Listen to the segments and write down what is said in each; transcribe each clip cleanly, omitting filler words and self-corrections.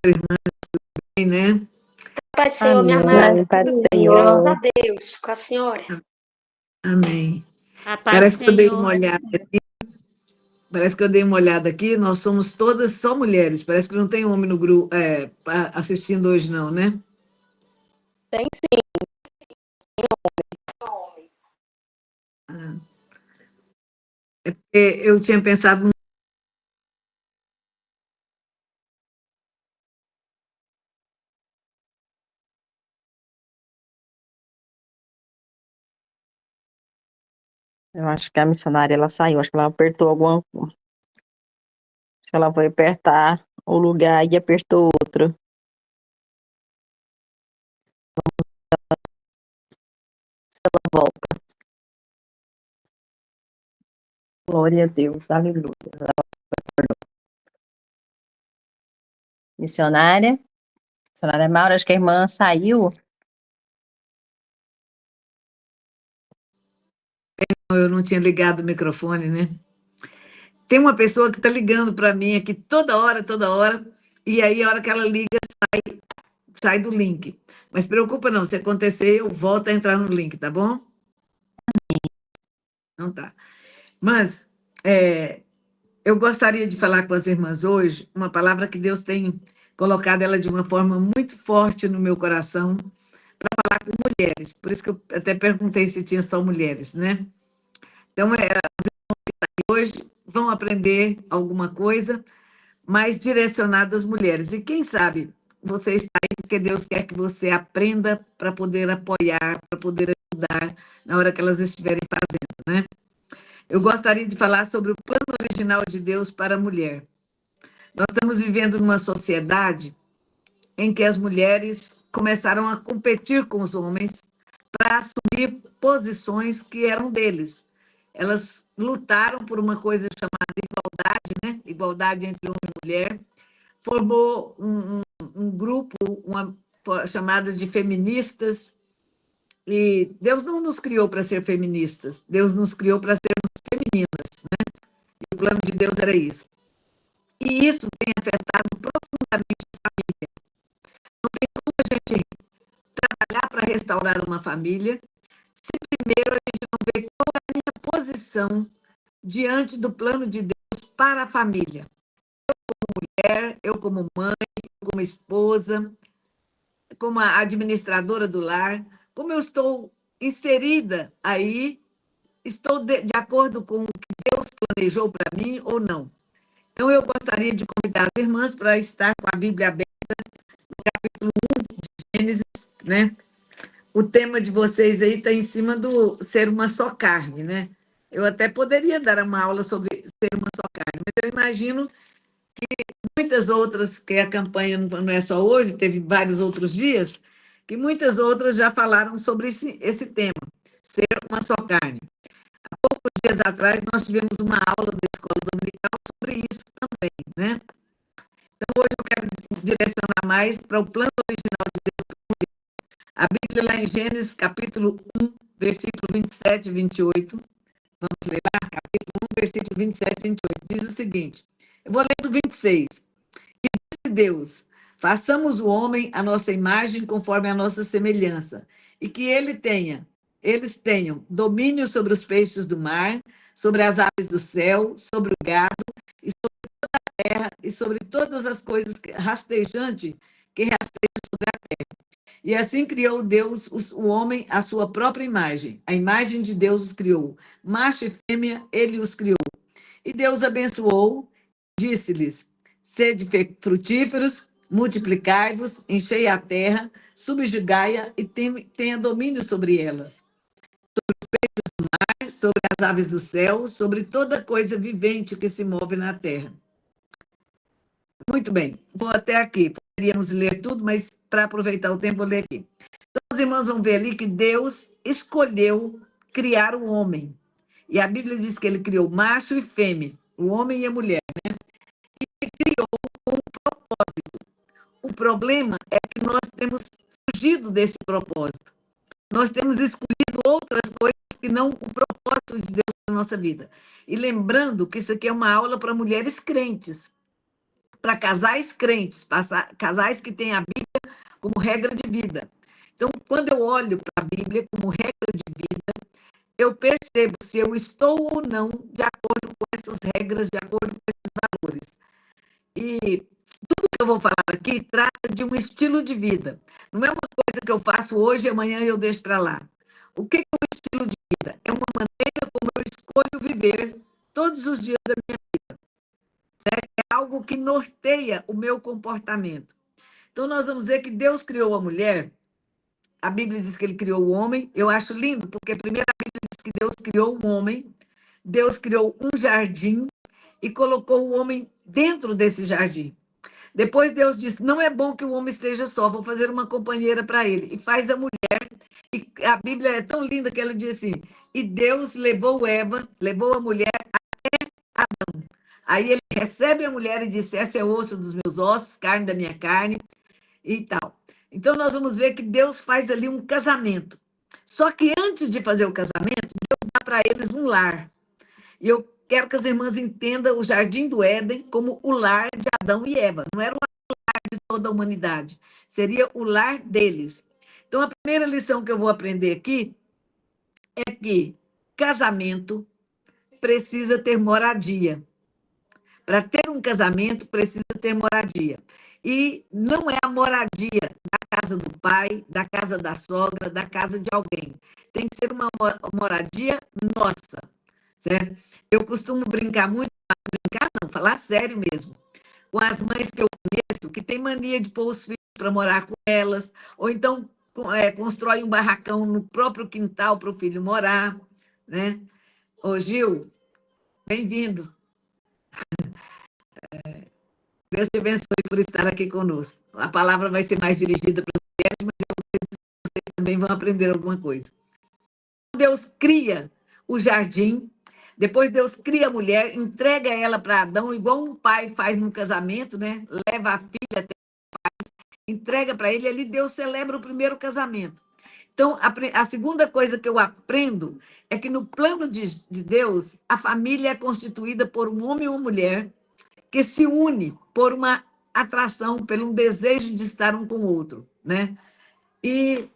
Bem, né? Pai do Senhor, minha amada, Amém, Pai do tudo bem, Senhor. graças a Deus, com a senhora. Amém. A paz do Parece que eu dei uma Senhor. olhada. Parece que eu dei uma olhada aqui, nós somos todas só mulheres. Parece que não tem homem no grupo assistindo hoje, não, né? Tem sim. Ah. É porque eu tinha pensado. Eu acho que a missionária, ela saiu, acho que ela apertou alguma coisa. Acho que ela foi apertar o lugar e apertou outro. Ela volta. Glória a Deus, aleluia. Missionária Maura, acho que a irmã saiu. Eu não tinha ligado o microfone, né? Tem uma pessoa que está ligando para mim aqui toda hora, e aí a hora que ela liga, sai do link. Mas preocupa não, se acontecer, eu volto a entrar no link, tá bom? Não tá. Mas eu gostaria de falar com as irmãs hoje uma palavra que Deus tem colocado ela de uma forma muito forte no meu coração para falar com mulheres. Por isso que eu até perguntei se tinha só mulheres, né? Então, hoje vão aprender alguma coisa mais direcionada às mulheres. E quem sabe você está aí porque Deus quer que você aprenda para poder apoiar, para poder ajudar na hora que elas estiverem fazendo, né? Eu gostaria de falar sobre o plano original de Deus para a mulher. Nós estamos vivendo numa sociedade em que as mulheres começaram a competir com os homens para assumir posições que eram deles. Elas lutaram por uma coisa chamada igualdade, né? Igualdade entre homem e mulher. Formou um grupo chamado de feministas. E Deus não nos criou para ser feministas, Deus nos criou para sermos femininas, né? E o plano de Deus era isso. E isso tem afetado profundamente a família. Não tem como a gente trabalhar para restaurar uma família se primeiro a gente não vê qual é a minha posição diante do plano de Deus para a família. Eu como mulher, eu como mãe, eu como esposa, como a administradora do lar, como eu estou inserida aí, estou de acordo com o que Deus planejou para mim ou não. Então, eu gostaria de convidar as irmãs para estar com a Bíblia aberta, no capítulo 1 de Gênesis, né? O tema de vocês aí está em cima do ser uma só carne, né? Eu até poderia dar uma aula sobre ser uma só carne, mas eu imagino que muitas outras, que a campanha não é só hoje, teve vários outros dias, que muitas outras já falaram sobre esse tema, ser uma só carne. Há poucos dias atrás, nós tivemos uma aula da Escola Dominical sobre isso também, né? Então, hoje eu quero direcionar mais para o plano original de Deus para a mulher. A Bíblia, lá em Gênesis, capítulo 1, versículo 27 e 28, vamos ler lá, capítulo 1, versículo 27 e 28, diz o seguinte, eu vou ler do 26. E disse Deus, façamos o homem à nossa imagem conforme a nossa semelhança, e que eles tenham domínio sobre os peixes do mar, sobre as aves do céu, sobre o gado, e sobre toda a terra, e sobre todas as coisas rastejantes que rastejam sobre a terra. E assim criou Deus o homem à sua própria imagem. A imagem de Deus os criou. Macho e fêmea, ele os criou. E Deus abençoou, disse-lhes, sede frutíferos, multiplicai-vos, enchei a terra, subjugai-a e tenha domínio sobre elas, sobre as aves do céu, sobre toda coisa vivente que se move na terra. Muito bem, vou até aqui. Poderíamos ler tudo, mas para aproveitar o tempo, vou ler aqui. Então, os irmãos vão ver ali que Deus escolheu criar o homem. E a Bíblia diz que ele criou macho e fêmea, o homem e a mulher. E ele criou com um propósito. O problema é que nós temos fugido desse propósito. Nós temos escolhido outras coisas que não o propósito de Deus na nossa vida. E lembrando que isso aqui é uma aula para mulheres crentes. para casais crentes, casais que têm a Bíblia como regra de vida. Então, quando eu olho para a Bíblia como regra de vida, eu percebo se eu estou ou não de acordo com essas regras, de acordo com esses valores. E tudo que eu vou falar aqui trata de um estilo de vida. Não é uma coisa que eu faço hoje e amanhã eu deixo para lá. O que é um estilo de vida? É uma maneira como eu escolho viver todos os dias da minha vida. Certo? É algo que norteia o meu comportamento. Então, nós vamos ver que Deus criou a mulher. A Bíblia diz que ele criou o homem. Eu acho lindo, porque primeiro a Bíblia diz que Deus criou o homem. Deus criou um jardim e colocou o homem dentro desse jardim. Depois Deus disse, não é bom que o homem esteja só, vou fazer uma companheira para ele. E faz a mulher. E a Bíblia é tão linda que ela diz assim, e Deus levou a mulher até Adão. Aí ele recebe a mulher e diz, essa é osso dos meus ossos, carne da minha carne e tal. Então nós vamos ver que Deus faz ali um casamento. Só que antes de fazer o casamento, Deus dá para eles um lar. E eu quero que as irmãs entendam o Jardim do Éden como o lar de Adão e Eva. Não era o lar de toda a humanidade. Seria o lar deles. Então, a primeira lição que eu vou aprender aqui é que casamento precisa ter moradia. Para ter um casamento, precisa ter moradia. E não é a moradia da casa do pai, da casa da sogra, da casa de alguém. Tem que ser uma moradia nossa. Certo? Eu costumo brincar muito, falar sério mesmo, com as mães que eu conheço, que têm mania de pôr os filhos para morar com elas, ou então constrói um barracão no próprio quintal para o filho morar. Né? Ô, Gil, bem-vindo. Deus te abençoe por estar aqui conosco. A palavra vai ser mais dirigida para as mulheres, mas eu acredito que vocês também vão aprender alguma coisa. Deus cria o jardim, depois Deus cria a mulher, entrega ela para Adão, igual um pai faz no casamento, né? Leva a filha até o pai, entrega para ele, ali Deus celebra o primeiro casamento. Então, a segunda coisa que eu aprendo é que no plano de Deus, a família é constituída por um homem e uma mulher que se une por uma atração, pelo um desejo de estar um com o outro, né? E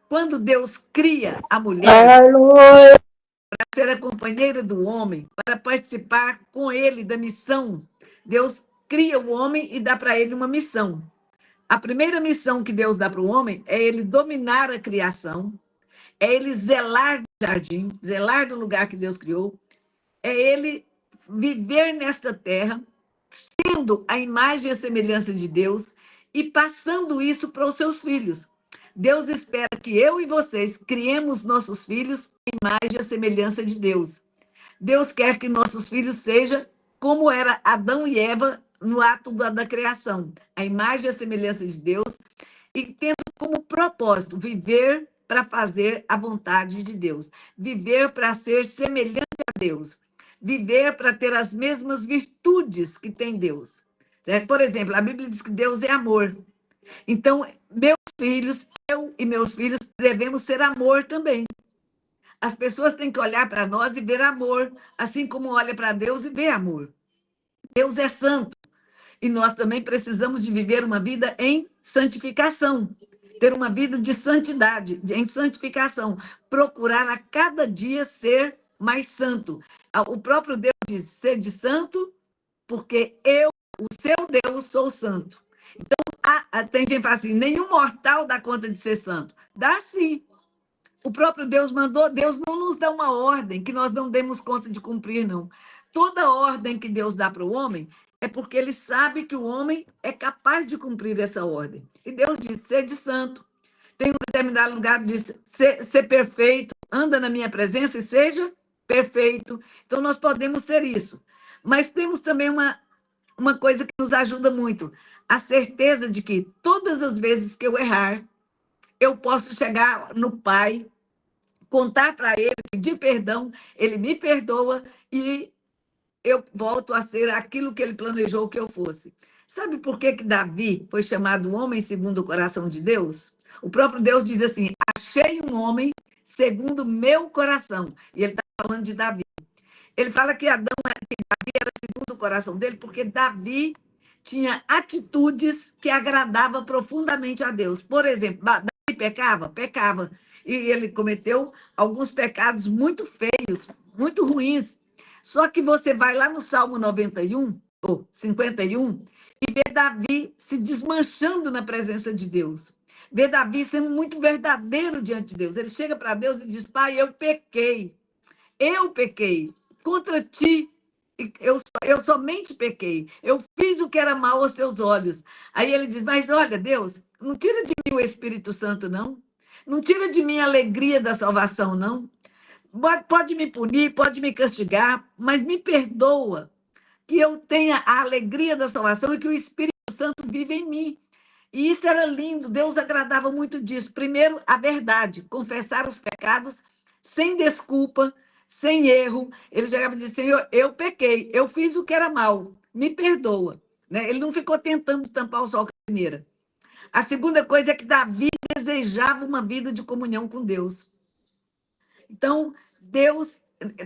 quando Deus cria a mulher para ser a companheira do homem, para participar com ele da missão, Deus cria o homem e dá para ele uma missão. A primeira missão que Deus dá para o homem é ele dominar a criação, é ele zelar do jardim, zelar do lugar que Deus criou, é ele viver nesta terra, sendo a imagem e a semelhança de Deus e passando isso para os seus filhos. Deus espera que eu e vocês criemos nossos filhos à imagem e a semelhança de Deus. Deus quer que nossos filhos sejam como era Adão e Eva no ato da criação, a imagem e a semelhança de Deus, e tendo como propósito viver para fazer a vontade de Deus, viver para ser semelhante a Deus, viver para ter as mesmas virtudes que tem Deus. Certo? Por exemplo, a Bíblia diz que Deus é amor. Então, meus filhos, eu e meus filhos devemos ser amor também. As pessoas têm que olhar para nós e ver amor, assim como olha para Deus e vê amor. Deus é santo. E nós também precisamos de viver uma vida em santificação, ter uma vida de santidade, em santificação, procurar a cada dia ser mais santo. O próprio Deus diz, sede santo, porque eu, o seu Deus, sou santo. Então, tem gente que fala assim, nenhum mortal dá conta de ser santo. Dá sim. O próprio Deus mandou, Deus não nos dá uma ordem que nós não demos conta de cumprir, não. Toda ordem que Deus dá para o homem é porque ele sabe que o homem é capaz de cumprir essa ordem. E Deus diz, sede santo. Tem um determinado lugar que diz, ser perfeito, anda na minha presença e seja perfeito. Então, nós podemos ser isso. Mas temos também uma coisa que nos ajuda muito, a certeza de que todas as vezes que eu errar, eu posso chegar no Pai, contar para ele, pedir perdão, ele me perdoa e eu volto a ser aquilo que ele planejou que eu fosse. Sabe por que Davi foi chamado homem segundo o coração de Deus? O próprio Deus diz assim, achei um homem segundo o meu coração. E ele está falando de Davi. Ele fala que Davi era segundo o coração dele, porque Davi tinha atitudes que agradavam profundamente a Deus. Por exemplo, Davi pecava? Pecava. E ele cometeu alguns pecados muito feios, muito ruins. Só que você vai lá no Salmo 91, ou 51, e vê Davi se desmanchando na presença de Deus. Vê Davi sendo muito verdadeiro diante de Deus. Ele chega para Deus e diz: Pai, eu pequei contra ti. Eu somente pequei. Eu fiz o que era mal aos teus olhos. Aí ele diz: Mas olha, Deus, não tira de mim o Espírito Santo, não. Não tira de mim a alegria da salvação, não. Pode me punir, pode me castigar, mas me perdoa que eu tenha a alegria da salvação e que o Espírito Santo vive em mim. E isso era lindo, Deus agradava muito disso. Primeiro, a verdade, confessar os pecados sem desculpa, sem erro. Ele chegava e disse: Senhor, eu pequei, eu fiz o que era mal, me perdoa. Né? Ele não ficou tentando tampar o sol com a peneira. A segunda coisa é que Davi desejava uma vida de comunhão com Deus. Então, Deus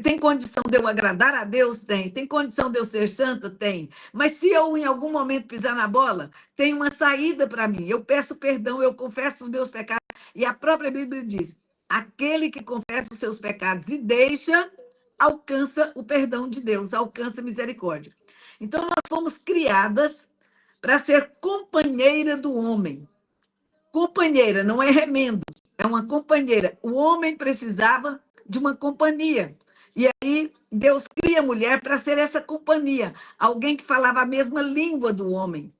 tem condição de eu agradar a Deus? Tem. Tem condição de eu ser santa? Tem. Mas se eu, em algum momento, pisar na bola, tem uma saída para mim. Eu peço perdão, eu confesso os meus pecados. E a própria Bíblia diz: aquele que confessa os seus pecados e deixa, alcança o perdão de Deus, alcança a misericórdia. Então, nós fomos criadas para ser companheira do homem. Companheira, não é remendo, é uma companheira. O homem precisava de uma companhia. E aí Deus cria a mulher para ser essa companhia, alguém que falava a mesma língua do homem,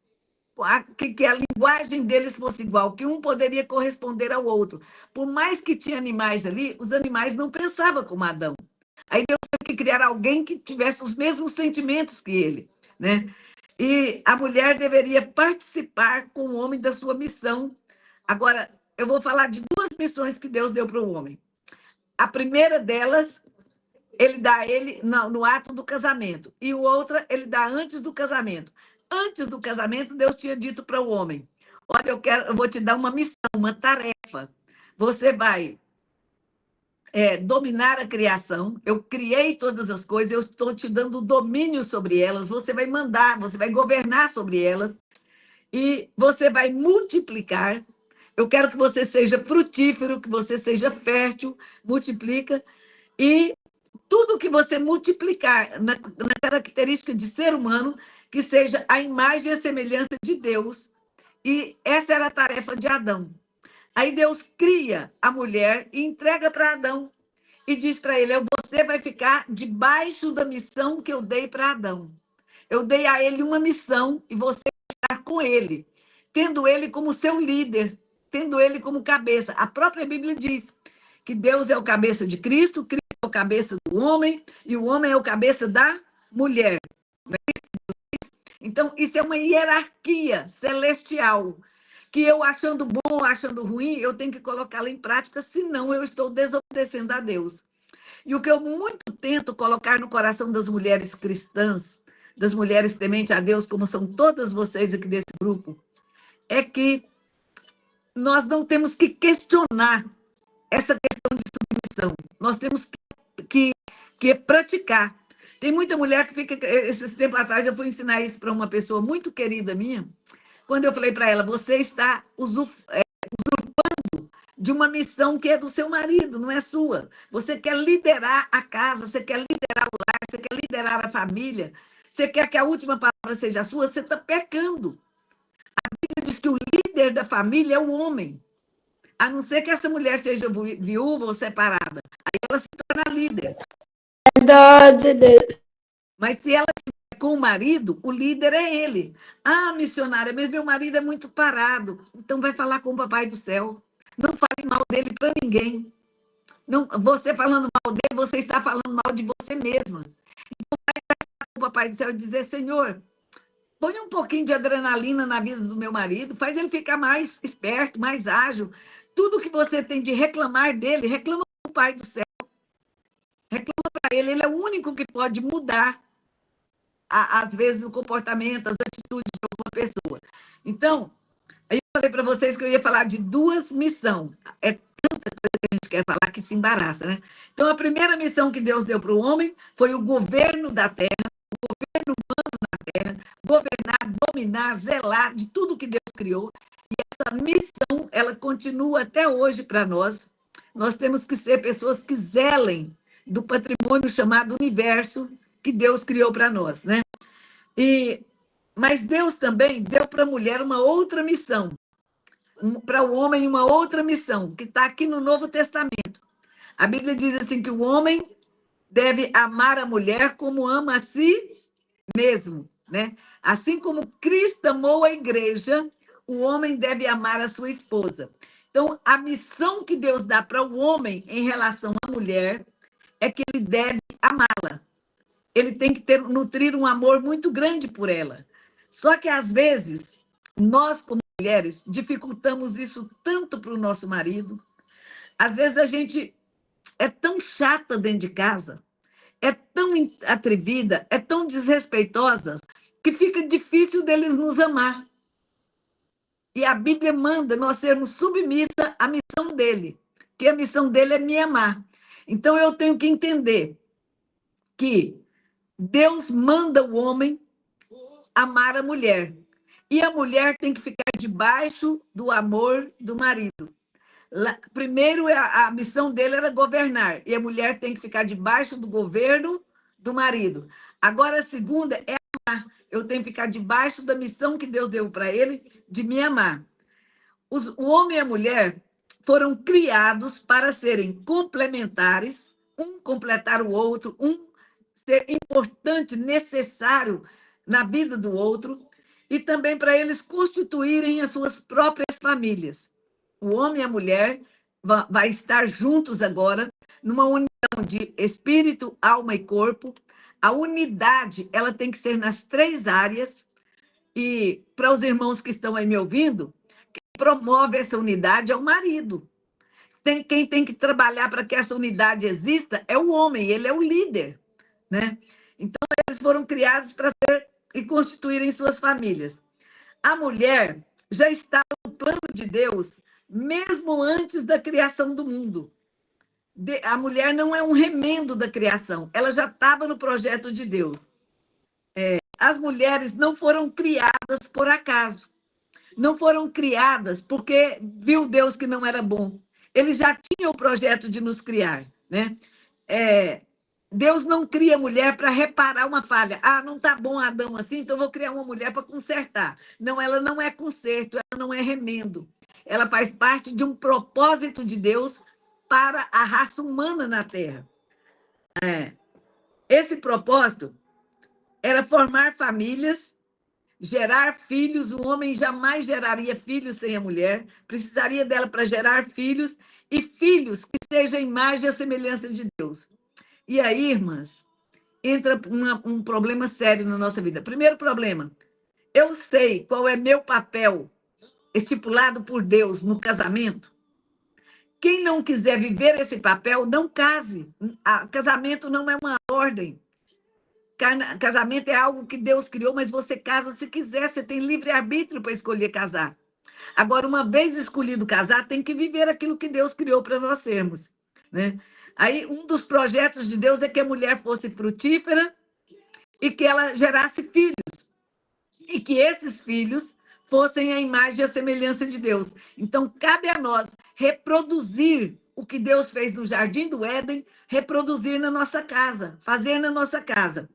que a linguagem deles fosse igual, que um poderia corresponder ao outro. Por mais que tinha animais ali, os animais não pensavam como Adão. Aí Deus teve que criar alguém que tivesse os mesmos sentimentos que ele, né? E a mulher deveria participar com o homem da sua missão. Agora, eu vou falar de duas missões que Deus deu para o homem. A primeira delas, ele dá a ele no ato do casamento. E outra, ele dá antes do casamento. Antes do casamento, Deus tinha dito para o homem: olha, eu vou te dar uma missão, uma tarefa. Você vai dominar a criação. Eu criei todas as coisas, eu estou te dando domínio sobre elas. Você vai mandar, você vai governar sobre elas. E você vai multiplicar. Eu quero que você seja frutífero, que você seja fértil, multiplica. E tudo que você multiplicar na característica de ser humano, que seja a imagem e a semelhança de Deus. E essa era a tarefa de Adão. Aí Deus cria a mulher e entrega para Adão. E diz para ele: você vai ficar debaixo da missão que eu dei para Adão. Eu dei a ele uma missão e você vai estar com ele, tendo ele como seu líder, tendo ele como cabeça. A própria Bíblia diz que Deus é o cabeça de Cristo, Cristo é o cabeça do homem e o homem é o cabeça da mulher. Então, isso é uma hierarquia celestial, que eu, achando bom, achando ruim, eu tenho que colocá-la em prática, senão eu estou desobedecendo a Deus. E o que eu muito tento colocar no coração das mulheres cristãs, das mulheres tementes a Deus, como são todas vocês aqui desse grupo, é que nós não temos que questionar essa questão de submissão. Nós temos que praticar. Tem muita mulher que fica... Esses tempos atrás eu fui ensinar isso para uma pessoa muito querida minha, quando eu falei para ela: você está usurpando de uma missão que é do seu marido, não é sua. Você quer liderar a casa, você quer liderar o lar, você quer liderar a família, você quer que a última palavra seja sua, você está pecando. A Bíblia diz que o líder da família é o homem. A não ser que essa mulher seja viúva ou separada. Aí ela se torna líder. Verdade. Mas se ela estiver com o marido, o líder é ele. Ah, missionária, mas meu marido é muito parado. Então vai falar com o Papai do Céu. Não fale mal dele para ninguém. Não, você falando mal dele, você está falando mal de você mesma. Então vai falar com o Papai do Céu e dizer: Senhor, põe um pouquinho de adrenalina na vida do meu marido, faz ele ficar mais esperto, mais ágil. Tudo que você tem de reclamar dele, reclama com o Pai do Céu. Reclama para ele. Ele é o único que pode mudar, às vezes, o comportamento, as atitudes de alguma pessoa. Então, aí eu falei para vocês que eu ia falar de duas missões. É tanta coisa que a gente quer falar que se embaraça, né? Então, a primeira missão que Deus deu para o homem foi o governo da terra, o governo humano na terra, governar, dominar, zelar de tudo que Deus criou. E essa missão, ela continua até hoje para nós. Nós temos que ser pessoas que zelem do patrimônio chamado universo que Deus criou para nós, né? Mas Deus também deu para a mulher uma outra missão, para o homem uma outra missão, que está aqui no Novo Testamento. A Bíblia diz assim que o homem deve amar a mulher como ama a si mesmo, né? Assim como Cristo amou a igreja, o homem deve amar a sua esposa. Então, a missão que Deus dá para o homem em relação à mulher é que ele deve amá-la. Ele tem que nutrir um amor muito grande por ela. Só que, às vezes, nós, como mulheres, dificultamos isso tanto para o nosso marido. Às vezes, a gente é tão chata dentro de casa, é tão atrevida, é tão desrespeitosa, que fica difícil deles nos amar. E a Bíblia manda nós sermos submissa à missão dele, que a missão dele é me amar. Então, eu tenho que entender que Deus manda o homem amar a mulher. E a mulher tem que ficar debaixo do amor do marido. Primeiro, a missão dele era governar, e a mulher tem que ficar debaixo do governo do marido. Agora, a segunda é amar. Eu tenho que ficar debaixo da missão que Deus deu para ele de me amar. O homem e a mulher foram criados para serem complementares, um completar o outro, um ser importante, necessário na vida do outro, e também para eles constituírem as suas próprias famílias. O homem e a mulher vai estar juntos agora, numa união de espírito, alma e corpo. A unidade, ela tem que ser nas 3 áreas. E para os irmãos que estão aí me ouvindo, quem promove essa unidade é o marido. Quem tem que trabalhar para que essa unidade exista é o homem, ele é o líder, né? Então, eles foram criados para ser e constituírem suas famílias. A mulher já estava no plano de Deus mesmo antes da criação do mundo. A mulher não é um remendo da criação, ela já estava no projeto de Deus. As mulheres não foram criadas por acaso, não foram criadas porque viu Deus que não era bom. Ele já tinha o projeto de nos criar, né? Deus não cria mulher para reparar uma falha. Ah, não está bom Adão assim, então vou criar uma mulher para consertar. Não, ela não é conserto, ela não é remendo. Ela faz parte de um propósito de Deus para a raça humana na Terra. Esse propósito era formar famílias, gerar filhos. O homem jamais geraria filhos sem a mulher, precisaria dela para gerar filhos, e filhos que sejam a imagem e a semelhança de Deus. E aí, irmãs, entra um problema sério na nossa vida. Primeiro problema, eu sei qual é meu papel estipulado por Deus no casamento. Quem não quiser viver esse papel, não case. Casamento não é uma ordem. Casamento é algo que Deus criou, mas você casa se quiser, você tem livre-arbítrio para escolher casar. Agora, uma vez escolhido casar, tem que viver aquilo que Deus criou para nós sermos, né? Aí, um dos projetos de Deus é que a mulher fosse frutífera e que ela gerasse filhos. E que esses filhos fossem a imagem e a semelhança de Deus. Então, cabe a nós reproduzir o que Deus fez no Jardim do Éden, reproduzir na nossa casa, fazer na nossa casa.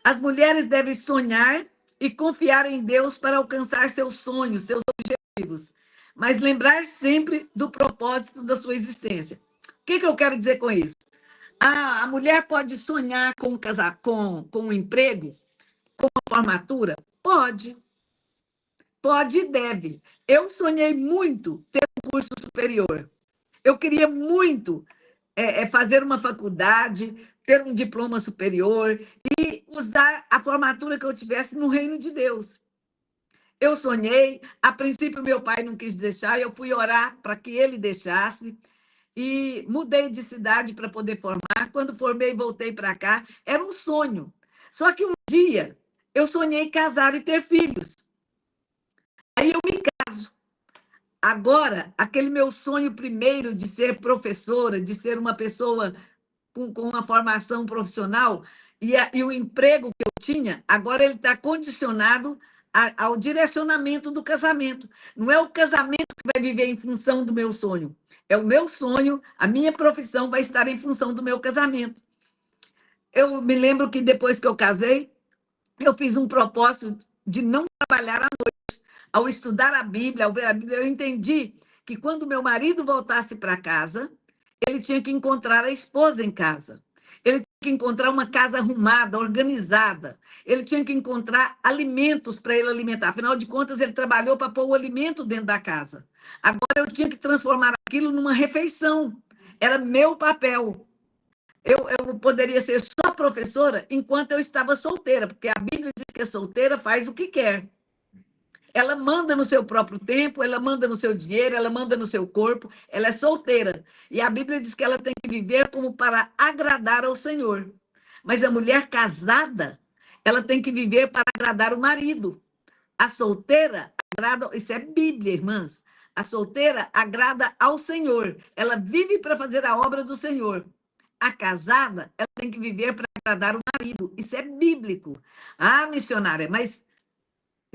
As mulheres devem sonhar e confiar em Deus para alcançar seus sonhos, seus objetivos, mas lembrar sempre do propósito da sua existência. O que eu quero dizer com isso? A mulher pode sonhar com um emprego, com uma formatura? Pode. Pode e deve. Eu sonhei muito ter um curso superior. Eu queria muito fazer uma faculdade, ter um diploma superior e usar a formatura que eu tivesse no reino de Deus. Eu sonhei, a princípio meu pai não quis deixar, eu fui orar para que ele deixasse e mudei de cidade para poder formar. Quando formei, voltei para cá. Era um sonho. Só que um dia eu sonhei casar e ter filhos. Aí eu me caso. Agora, aquele meu sonho primeiro de ser professora, de ser uma pessoa com uma formação profissional, e o emprego que eu tinha, agora ele está condicionado ao direcionamento do casamento. Não é o casamento que vai viver em função do meu sonho. É o meu sonho, a minha profissão vai estar em função do meu casamento. Eu me lembro que depois que eu casei, eu fiz um propósito de não trabalhar à noite. Ao estudar a Bíblia, ao ver a Bíblia, eu entendi que quando meu marido voltasse para casa, ele tinha que encontrar a esposa em casa. Ele tinha que encontrar uma casa arrumada, organizada. Ele tinha que encontrar alimentos para ele alimentar. Afinal de contas, ele trabalhou para pôr o alimento dentro da casa. Agora eu tinha que transformar aquilo numa refeição. Era meu papel. Eu poderia ser só professora enquanto eu estava solteira, porque a Bíblia diz que a solteira faz o que quer. Ela manda no seu próprio tempo, ela manda no seu dinheiro, ela manda no seu corpo, ela é solteira. E a Bíblia diz que ela tem que viver como para agradar ao Senhor. Mas a mulher casada, ela tem que viver para agradar o marido. A solteira agrada, isso é Bíblia, irmãs. A solteira agrada ao Senhor. Ela vive para fazer a obra do Senhor. A casada, ela tem que viver para agradar o marido. Isso é bíblico. Ah, missionária, mas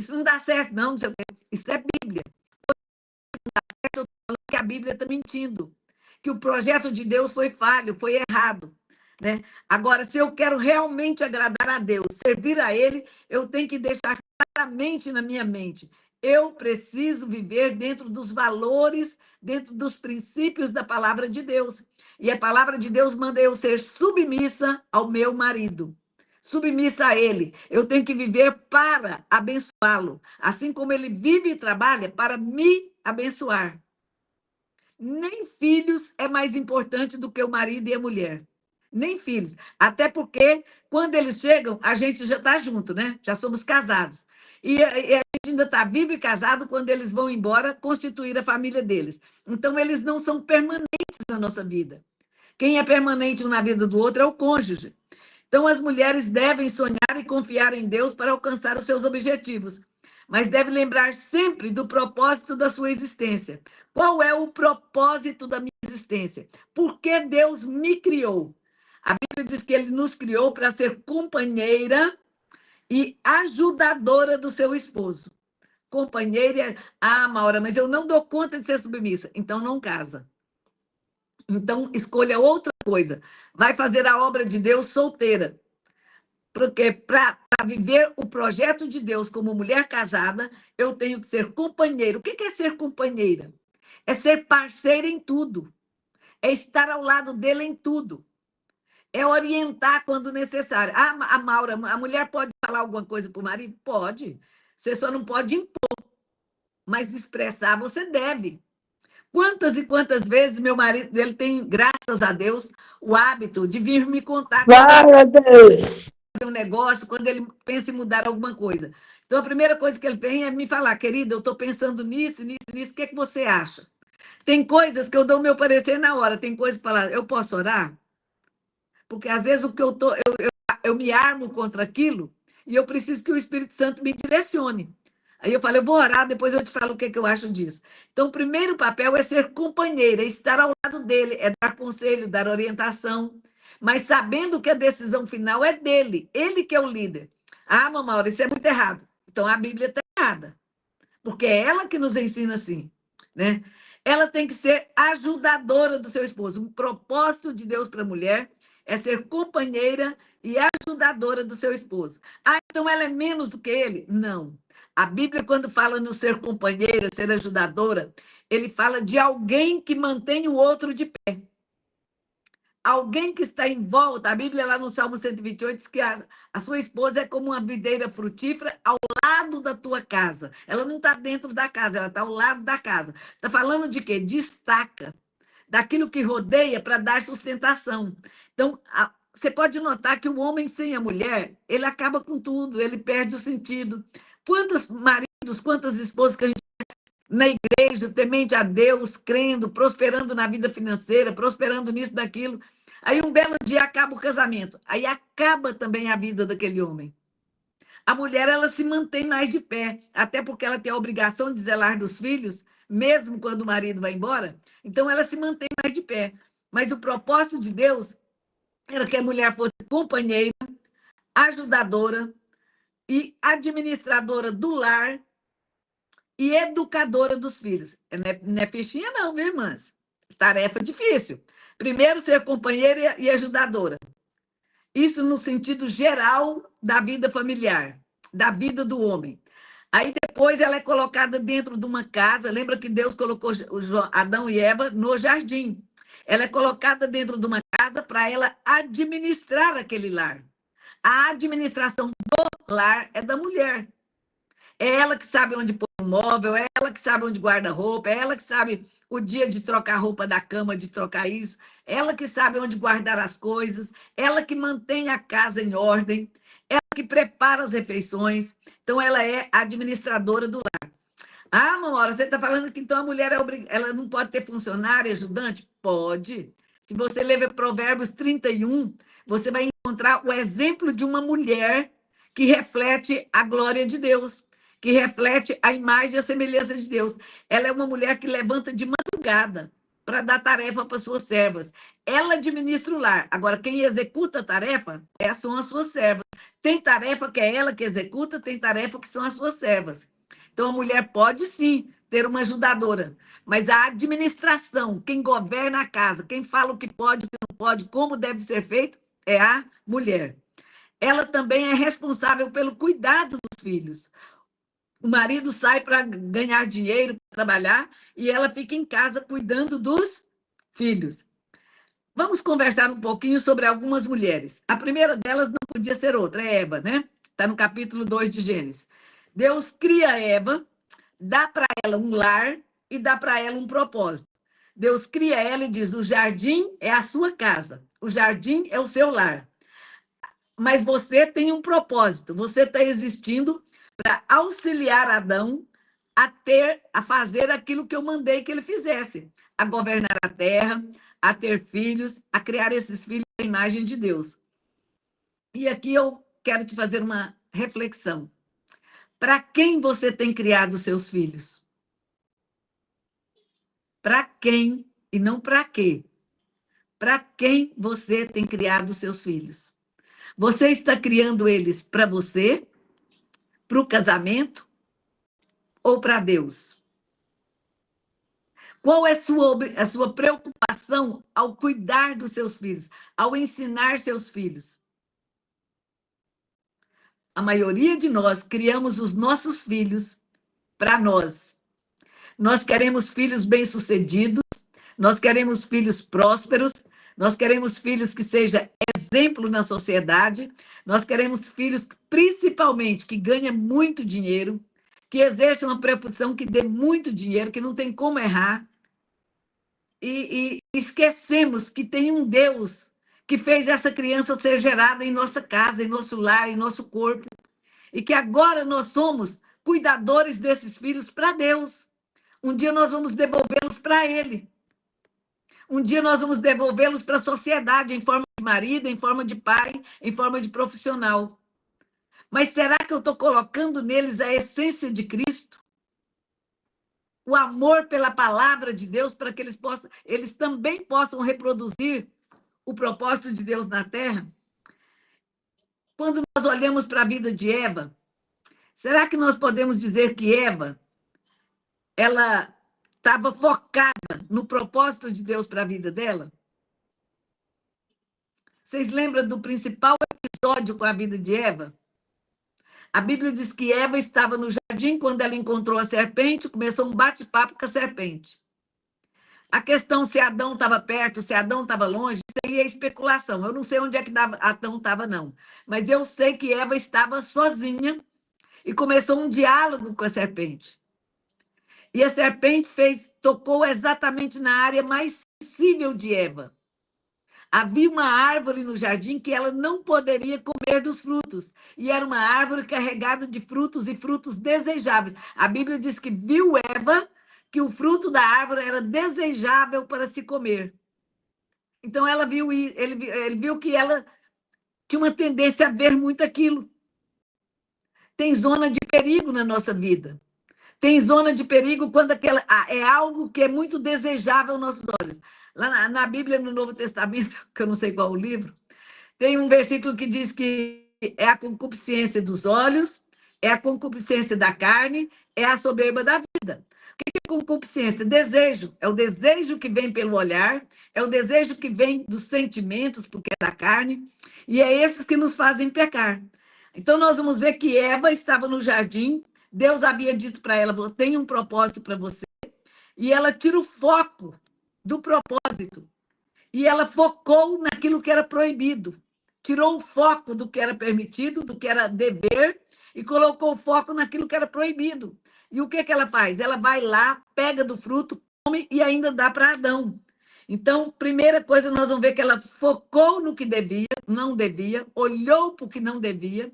isso não dá certo, não sei o quê. Isso é Bíblia. Não dá certo, eu estou falando que a Bíblia está mentindo. Que o projeto de Deus foi falho, foi errado. Né? Agora, se eu quero realmente agradar a Deus, servir a Ele, eu tenho que deixar claramente na minha mente. Eu preciso viver dentro dos valores, dentro dos princípios da palavra de Deus. E a palavra de Deus manda eu ser submissa ao meu marido. Submissa a ele. Eu tenho que viver para abençoá-lo. Assim como ele vive e trabalha para me abençoar. Nem filhos é mais importante do que o marido e a mulher. Nem filhos. Até porque, quando eles chegam, a gente já está junto, né? Já somos casados. E a gente ainda está vivo e casado quando eles vão embora constituir a família deles. Então, eles não são permanentes na nossa vida. Quem é permanente na vida do outro é o cônjuge. Então, as mulheres devem sonhar e confiar em Deus para alcançar os seus objetivos, mas devem lembrar sempre do propósito da sua existência. Qual é o propósito da minha existência? Por que Deus me criou? A Bíblia diz que Ele nos criou para ser companheira e ajudadora do seu esposo. Companheira, Maura, mas eu não dou conta de ser submissa. Então, não casa. Então, escolha outra coisa. Vai fazer a obra de Deus solteira. Porque para viver o projeto de Deus como mulher casada, eu tenho que ser companheira. O que é ser companheira? É ser parceira em tudo. É estar ao lado dele em tudo. É orientar quando necessário. A Maura, a mulher pode falar alguma coisa para o marido? Pode. Você só não pode impor. Mas expressar você deve. Quantas e quantas vezes meu marido, ele tem, graças a Deus, o hábito de vir me contar Glória a Deus. um negócio, quando ele pensa em mudar alguma coisa. Então, a primeira coisa que ele vem é me falar, querida, eu estou pensando nisso, nisso, nisso, o que é que você acha? Tem coisas que eu dou o meu parecer na hora, tem coisas que falar, eu posso orar? Porque às vezes o que eu me armo contra aquilo e eu preciso que o Espírito Santo me direcione. Aí eu falo, eu vou orar, depois eu te falo o que eu acho disso. Então, o primeiro papel é ser companheira, é estar ao lado dele, é dar conselho, dar orientação, mas sabendo que a decisão final é dele, ele que é o líder. Ah, Maura, isso é muito errado. Então, a Bíblia está errada, porque é ela que nos ensina assim, né? Ela tem que ser ajudadora do seu esposo. Um propósito de Deus para a mulher é ser companheira e ajudadora do seu esposo. Ah, então ela é menos do que ele? Não. A Bíblia, quando fala no ser companheira, ser ajudadora, ele fala de alguém que mantém o outro de pé. Alguém que está em volta. A Bíblia, lá no Salmo 128, diz que a sua esposa é como uma videira frutífera ao lado da tua casa. Ela não está dentro da casa, ela está ao lado da casa. Está falando de quê? Destaca daquilo que rodeia para dar sustentação. Então, você pode notar que o homem sem a mulher, ele acaba com tudo, ele perde o sentido. Quantos maridos, quantas esposas que a gente na igreja, temente a Deus, crendo, prosperando na vida financeira, prosperando nisso, daquilo. Aí um belo dia acaba o casamento. Aí acaba também a vida daquele homem. A mulher, ela se mantém mais de pé, até porque ela tem a obrigação de zelar dos filhos, mesmo quando o marido vai embora. Então, ela se mantém mais de pé. Mas o propósito de Deus era que a mulher fosse companheira, ajudadora e administradora do lar e educadora dos filhos. Não é fichinha não, viu, irmãs? Tarefa difícil. Primeiro, ser companheira e ajudadora. Isso no sentido geral da vida familiar, da vida do homem. Aí depois ela é colocada dentro de uma casa. Lembra que Deus colocou Adão e Eva no jardim. Ela é colocada dentro de uma casa para ela administrar aquele lar. A administração do lar é da mulher. É ela que sabe onde pôr o móvel, é ela que sabe onde guarda roupa, é ela que sabe o dia de trocar roupa da cama, de trocar isso, ela que sabe onde guardar as coisas, ela que mantém a casa em ordem, ela que prepara as refeições. Então, ela é administradora do lar. Ah, Mamora, você está falando que então a mulher ela não pode ter funcionário, ajudante? Pode. Se você ler Provérbios 31, você vai encontrar o exemplo de uma mulher que reflete a glória de Deus, que reflete a imagem e a semelhança de Deus. Ela é uma mulher que levanta de madrugada para dar tarefa para suas servas. Ela administra o lar. Agora, quem executa a tarefa são as suas servas. Tem tarefa que é ela que executa, tem tarefa que são as suas servas. Então, a mulher pode, sim, ter uma ajudadora, mas a administração, quem governa a casa, quem fala o que pode, o que não pode, como deve ser feito, é a mulher. Ela também é responsável pelo cuidado dos filhos. O marido sai para ganhar dinheiro, para trabalhar, e ela fica em casa cuidando dos filhos. Vamos conversar um pouquinho sobre algumas mulheres. A primeira delas não podia ser outra, é Eva, né? Está no capítulo 2 de Gênesis. Deus cria Eva, dá para ela um lar e dá para ela um propósito. Deus cria ela e diz: o jardim é a sua casa, o jardim é o seu lar. Mas você tem um propósito, você está existindo para auxiliar Adão a fazer aquilo que eu mandei que ele fizesse, a governar a terra, a ter filhos, a criar esses filhos à imagem de Deus. E aqui eu quero te fazer uma reflexão. Para quem você tem criado seus filhos? Para quem e não para quê? Para quem você tem criado seus filhos? Você está criando eles para você, para o casamento ou para Deus? Qual é a sua preocupação ao cuidar dos seus filhos, ao ensinar seus filhos? A maioria de nós criamos os nossos filhos para nós. Nós queremos filhos bem-sucedidos, nós queremos filhos prósperos, nós queremos filhos que sejam exemplo na sociedade, nós queremos filhos, principalmente, que ganhem muito dinheiro, que exerçam uma profissão que dê muito dinheiro, que não tem como errar. E esquecemos que tem um Deus que fez essa criança ser gerada em nossa casa, em nosso lar, em nosso corpo, e que agora nós somos cuidadores desses filhos para Deus. Um dia nós vamos devolvê-los para Ele. Um dia nós vamos devolvê-los para a sociedade em forma de marido, em forma de pai, em forma de profissional. Mas será que eu estou colocando neles a essência de Cristo? O amor pela palavra de Deus para que eles também possam reproduzir o propósito de Deus na Terra? Quando nós olhamos para a vida de Eva, será que nós podemos dizer que Eva, ela estava focada no propósito de Deus para a vida dela? Vocês lembram do principal episódio com a vida de Eva? A Bíblia diz que Eva estava no jardim quando ela encontrou a serpente, começou um bate-papo com a serpente. A questão se Adão estava perto, se Adão estava longe, isso aí é especulação. Eu não sei onde é que Adão estava, não. Mas eu sei que Eva estava sozinha e começou um diálogo com a serpente. E a serpente tocou exatamente na área mais sensível de Eva. Havia uma árvore no jardim que ela não poderia comer dos frutos. E era uma árvore carregada de frutos e frutos desejáveis. A Bíblia diz que viu Eva que o fruto da árvore era desejável para se comer. Então ele viu que ela tinha uma tendência a ver muito aquilo. Tem zona de perigo na nossa vida. Tem zona de perigo quando é algo que é muito desejável aos nossos olhos. Lá na Bíblia, no Novo Testamento, que eu não sei qual o livro, tem um versículo que diz que é a concupiscência dos olhos, é a concupiscência da carne, é a soberba da vida. O que é concupiscência? Desejo. É o desejo que vem pelo olhar, é o desejo que vem dos sentimentos, porque é da carne, e é esses que nos fazem pecar. Então, nós vamos ver que Eva estava no jardim, Deus havia dito para ela, tem um propósito para você, e ela tira o foco do propósito, e ela focou naquilo que era proibido, tirou o foco do que era permitido, do que era dever, e colocou o foco naquilo que era proibido. E o que ela faz? Ela vai lá, pega do fruto, come e ainda dá para Adão. Então, primeira coisa, nós vamos ver que ela focou no que devia, não devia, olhou para o que não devia,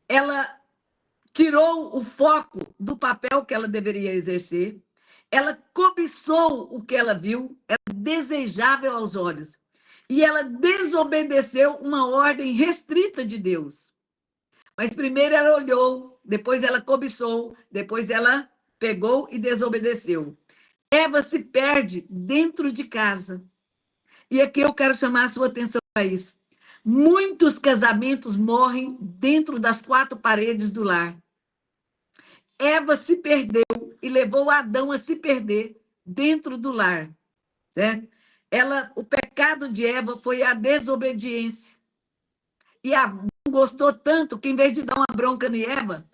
ela tirou o foco do papel que ela deveria exercer, ela cobiçou o que ela viu, era desejável aos olhos, e ela desobedeceu uma ordem restrita de Deus. Mas primeiro ela olhou, depois ela cobiçou, depois ela pegou e desobedeceu. Eva se perde dentro de casa. E aqui eu quero chamar a sua atenção para isso. Muitos casamentos morrem dentro das quatro paredes do lar. Eva se perdeu e levou Adão a se perder dentro do lar, certo? O pecado de Eva foi a desobediência. E Adão gostou tanto que, em vez de dar uma bronca em Eva,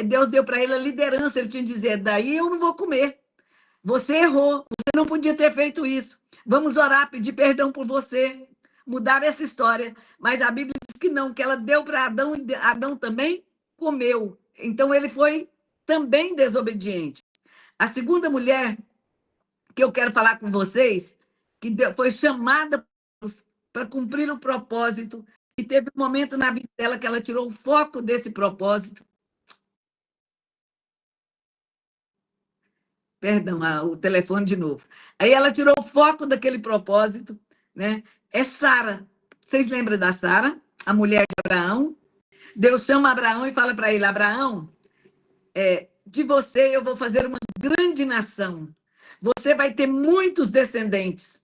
Deus deu para ele a liderança. Ele tinha que dizer, daí eu não vou comer. Você errou, você não podia ter feito isso. Vamos orar, pedir perdão por você. Mudar essa história. Mas a Bíblia diz que não, que ela deu para Adão e Adão também comeu. Então ele foi também desobediente. A segunda mulher que eu quero falar com vocês, que foi chamada para cumprir o propósito, e teve um momento na vida dela que ela tirou o foco desse propósito. Perdão, o telefone de novo. Aí ela tirou o foco daquele propósito, né? É Sara. Vocês lembram da Sara, a mulher de Abraão? Deus chama Abraão e fala para ele, Abraão, de você eu vou fazer uma grande nação. Você vai ter muitos descendentes.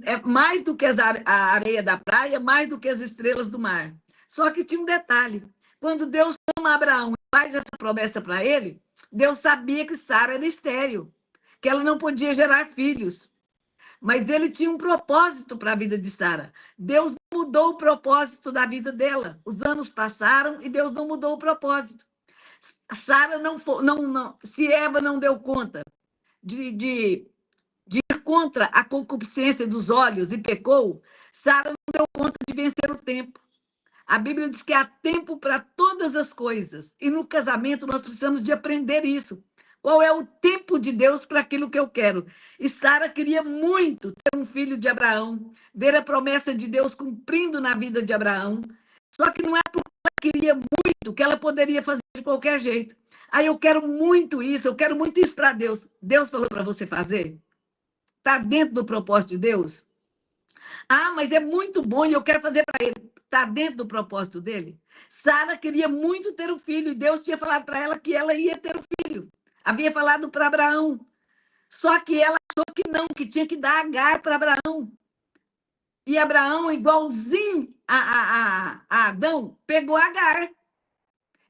É mais do que a areia da praia, mais do que as estrelas do mar. Só que tinha um detalhe. Quando Deus chama Abraão e faz essa promessa para ele, Deus sabia que Sara era estéril, que ela não podia gerar filhos. Mas ele tinha um propósito para a vida de Sara. Deus mudou o propósito da vida dela. Os anos passaram e Deus não mudou o propósito. Sara se Eva não deu conta de ir contra a concupiscência dos olhos e pecou, Sara não deu conta de vencer o tempo. A Bíblia diz que há tempo para todas as coisas. E no casamento nós precisamos de aprender isso. Qual é o tempo de Deus para aquilo que eu quero? E Sara queria muito ter um filho de Abraão, ver a promessa de Deus cumprindo na vida de Abraão. Só que não é porque ela queria muito que ela poderia fazer de qualquer jeito. Aí eu quero muito isso para Deus. Deus falou para você fazer? Está dentro do propósito de Deus? Ah, mas é muito bom e eu quero fazer para ele. Está dentro do propósito dele? Sara queria muito ter um filho e Deus tinha falado para ela que ela ia ter um filho. Havia falado para Abraão. Só que ela achou que não, que tinha que dar Agar para Abraão. E Abraão, igualzinho a Adão, pegou Agar.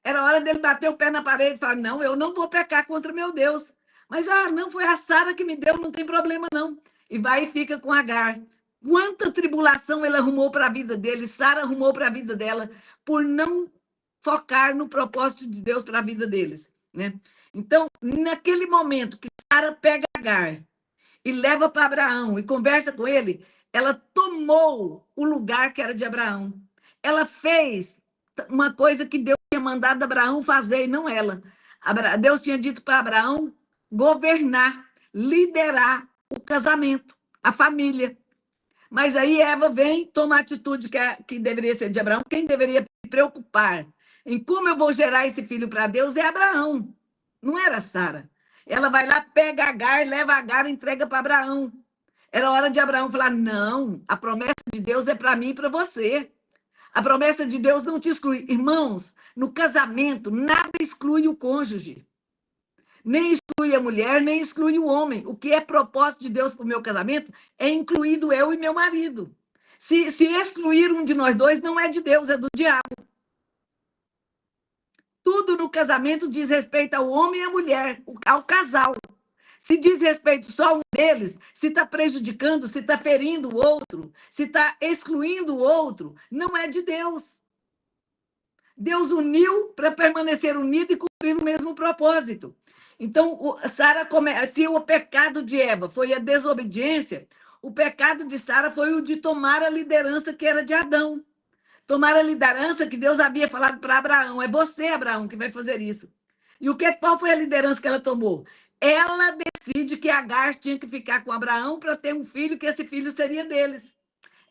Era hora dele bater o pé na parede e falar, não, eu não vou pecar contra meu Deus. Mas, não, foi a Sara que me deu, não tem problema não. E vai e fica com Agar. Quanta tribulação ela arrumou para a vida dele, Sara arrumou para a vida dela, por não focar no propósito de Deus para a vida deles, né? Então, naquele momento que Sara pega Agar e leva para Abraão e conversa com ele, ela tomou o lugar que era de Abraão. Ela fez uma coisa que Deus tinha mandado Abraão fazer e não ela. Deus tinha dito para Abraão governar, liderar o casamento, a família. Mas aí Eva vem, toma a atitude que deveria ser de Abraão. Quem deveria se preocupar em como eu vou gerar esse filho para Deus é Abraão, não era Sara. Ela vai lá, pega Agar, leva Agar e entrega para Abraão. Era hora de Abraão falar, não, a promessa de Deus é para mim e para você. A promessa de Deus não te exclui. Irmãos, no casamento, nada exclui o cônjuge. Nem exclui a mulher, nem exclui o homem. O que é propósito de Deus para o meu casamento é incluído eu e meu marido. Se excluir um de nós dois, não é de Deus, é do diabo. Tudo no casamento diz respeito ao homem e à mulher, ao casal. Se diz respeito só a um deles, se está prejudicando, se está ferindo o outro, se está excluindo o outro, não é de Deus. Deus uniu para permanecer unido e cumprir o mesmo propósito. Então, Sara, se o pecado de Eva foi a desobediência, o pecado de Sara foi o de tomar a liderança que era de Adão. Tomar a liderança que Deus havia falado para Abraão. É você, Abraão, que vai fazer isso. E qual foi a liderança que ela tomou? Ela decide que Agar tinha que ficar com Abraão para ter um filho, que esse filho seria deles.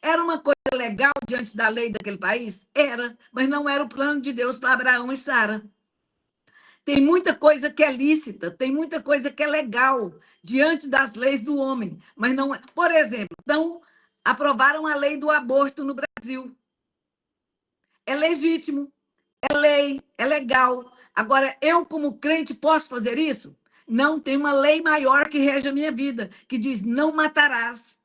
Era uma coisa legal diante da lei daquele país? Era, mas não era o plano de Deus para Abraão e Sara. Tem muita coisa que é lícita, tem muita coisa que é legal diante das leis do homem, mas não é. Por exemplo, então, aprovaram a lei do aborto no Brasil. É legítimo, é lei, é legal. Agora, eu, como crente, posso fazer isso? Não, tem uma lei maior que rege a minha vida, que diz: não matarás.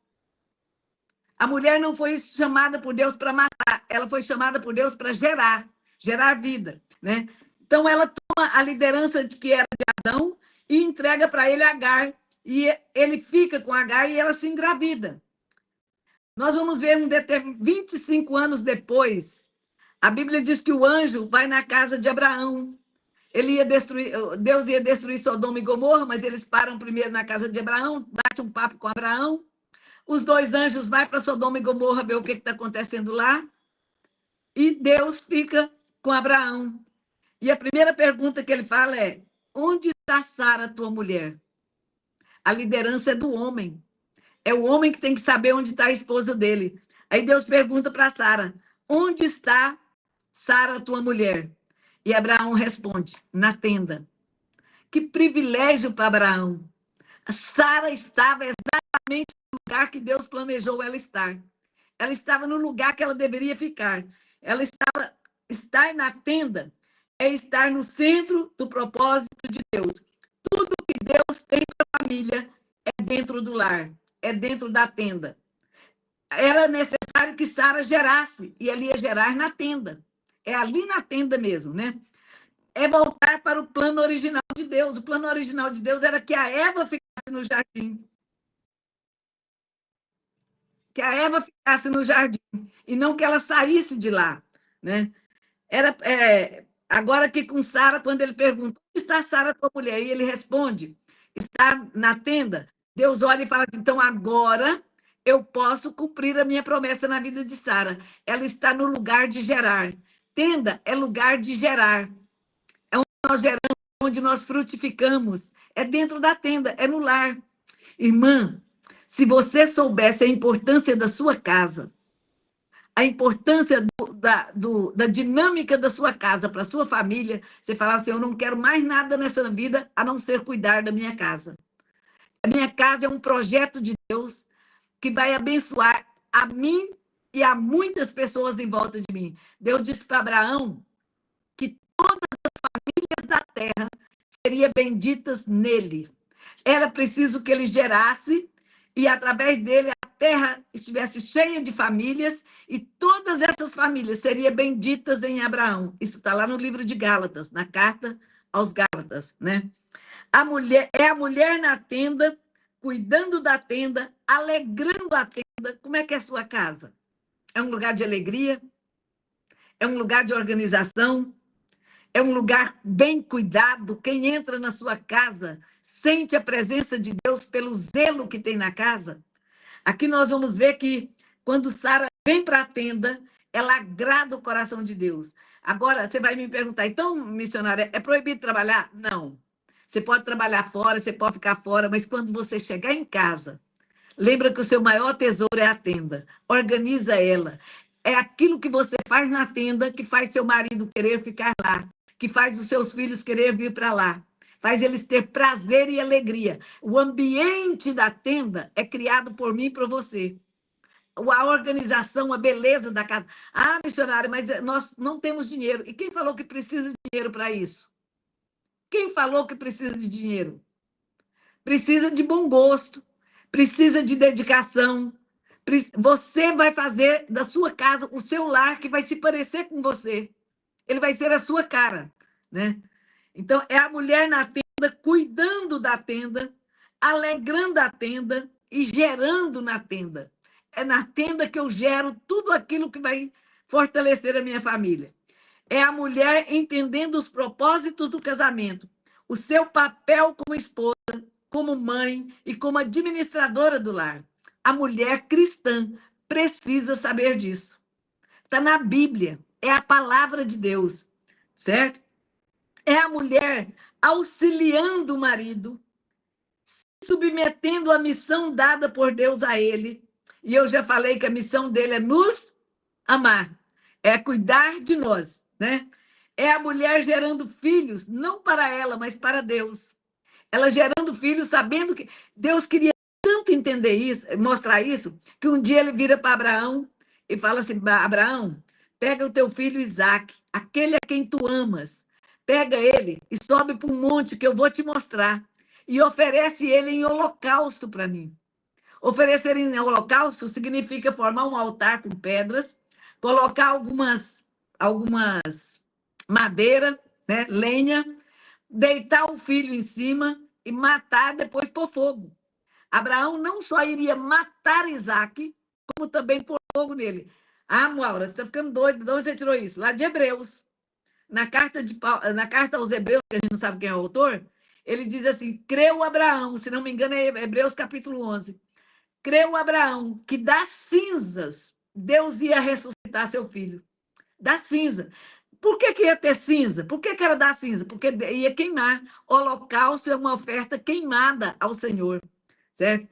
A mulher não foi chamada por Deus para matar, ela foi chamada por Deus para gerar vida, né? Então, ela toma a liderança que era de Adão e entrega para ele Agar. E ele fica com Agar e ela se engravida. Nós vamos ver 25 anos depois, a Bíblia diz que o anjo vai na casa de Abraão. Deus ia destruir Sodoma e Gomorra, mas eles param primeiro na casa de Abraão, bate um papo com Abraão. Os dois anjos vão para Sodoma e Gomorra ver o que está acontecendo lá. E Deus fica com Abraão. E a primeira pergunta que ele fala é: onde está Sara, tua mulher? A liderança é do homem. É o homem que tem que saber onde está a esposa dele. Aí Deus pergunta para Sara: onde está Sara, tua mulher? E Abraão responde: na tenda. Que privilégio para Abraão. Sara estava exatamente no lugar que Deus planejou ela estar. Ela estava no lugar que ela deveria ficar. Estar na tenda é estar no centro do propósito de Deus. Tudo que Deus tem para a família é dentro do lar, é dentro da tenda. Era necessário que Sara gerasse, e ela ia gerar na tenda. É ali na tenda mesmo, né? É voltar para o plano original de Deus. O plano original de Deus era que a Eva ficasse no jardim. Que a Eva ficasse no jardim, e não que ela saísse de lá, né? Agora aqui com Sara, quando ele pergunta: onde está Sara, tua mulher? E ele responde: está na tenda. Deus olha e fala assim: então agora eu posso cumprir a minha promessa na vida de Sara. Ela está no lugar de gerar. Tenda é lugar de gerar. É onde nós geramos, onde nós frutificamos. É dentro da tenda, é no lar. Irmã, se você soubesse a importância da sua casa, a importância da dinâmica da sua casa para a sua família, você fala assim: eu não quero mais nada nessa vida a não ser cuidar da minha casa. A minha casa é um projeto de Deus que vai abençoar a mim e a muitas pessoas em volta de mim. Deus disse para Abraão que todas as famílias da terra seriam benditas nele. Era preciso que ele gerasse e, através dele, a terra estivesse cheia de famílias e todas essas famílias seriam benditas em Abraão. Isso está lá no livro de Gálatas, na carta aos Gálatas, né? A mulher na tenda, cuidando da tenda, alegrando a tenda. Como é que é a sua casa? É um lugar de alegria? É um lugar de organização? É um lugar bem cuidado? Quem entra na sua casa sente a presença de Deus pelo zelo que tem na casa? Aqui nós vamos ver que quando Sara vem para a tenda, ela agrada o coração de Deus. Agora, você vai me perguntar: então, missionária, é proibido trabalhar? Não. Você pode trabalhar fora, você pode ficar fora, mas quando você chegar em casa, lembra que o seu maior tesouro é a tenda. Organiza ela. É aquilo que você faz na tenda que faz seu marido querer ficar lá, que faz os seus filhos querer vir para lá, faz eles ter prazer e alegria. O ambiente da tenda é criado por mim e por você. A organização, a beleza da casa. Ah, missionário, mas nós não temos dinheiro. E quem falou que precisa de dinheiro para isso? Quem falou que precisa de dinheiro? Precisa de bom gosto, precisa de dedicação. Você vai fazer da sua casa o seu lar que vai se parecer com você. Ele vai ser a sua cara. né? Então, é a mulher na tenda, cuidando da tenda, alegrando a tenda e gerando na tenda. É na tenda que eu gero tudo aquilo que vai fortalecer a minha família. É a mulher entendendo os propósitos do casamento, o seu papel como esposa, como mãe e como administradora do lar. A mulher cristã precisa saber disso. Está na Bíblia, é a palavra de Deus, certo? É a mulher auxiliando o marido, submetendo a missão dada por Deus a ele. E eu já falei que a missão dele é nos amar, é cuidar de nós, né? É a mulher gerando filhos, não para ela, mas para Deus. Ela gerando filhos, sabendo que Deus queria tanto entender isso, mostrar isso, que um dia ele vira para Abraão e fala assim: Abraão, pega o teu filho Isaque, aquele a quem tu amas, pega ele e sobe para um monte que eu vou te mostrar e oferece ele em holocausto para mim. Oferecer em holocausto significa formar um altar com pedras, colocar algumas madeiras, né, lenha, deitar o filho em cima e matar, depois pôr fogo. Abraão não só iria matar Isaac, como também pôr fogo nele. Ah, Maura, você está ficando doido. De onde você tirou isso? Lá de Hebreus. Na carta aos Hebreus, que a gente não sabe quem é o autor, ele diz assim: creu Abraão, se não me engano é Hebreus capítulo 11. Creu Abraão que das cinzas Deus ia ressuscitar seu filho. Da cinza. Por que ia ter cinza? Por que era dar cinza? Porque ia queimar. Holocausto é uma oferta queimada ao Senhor, certo?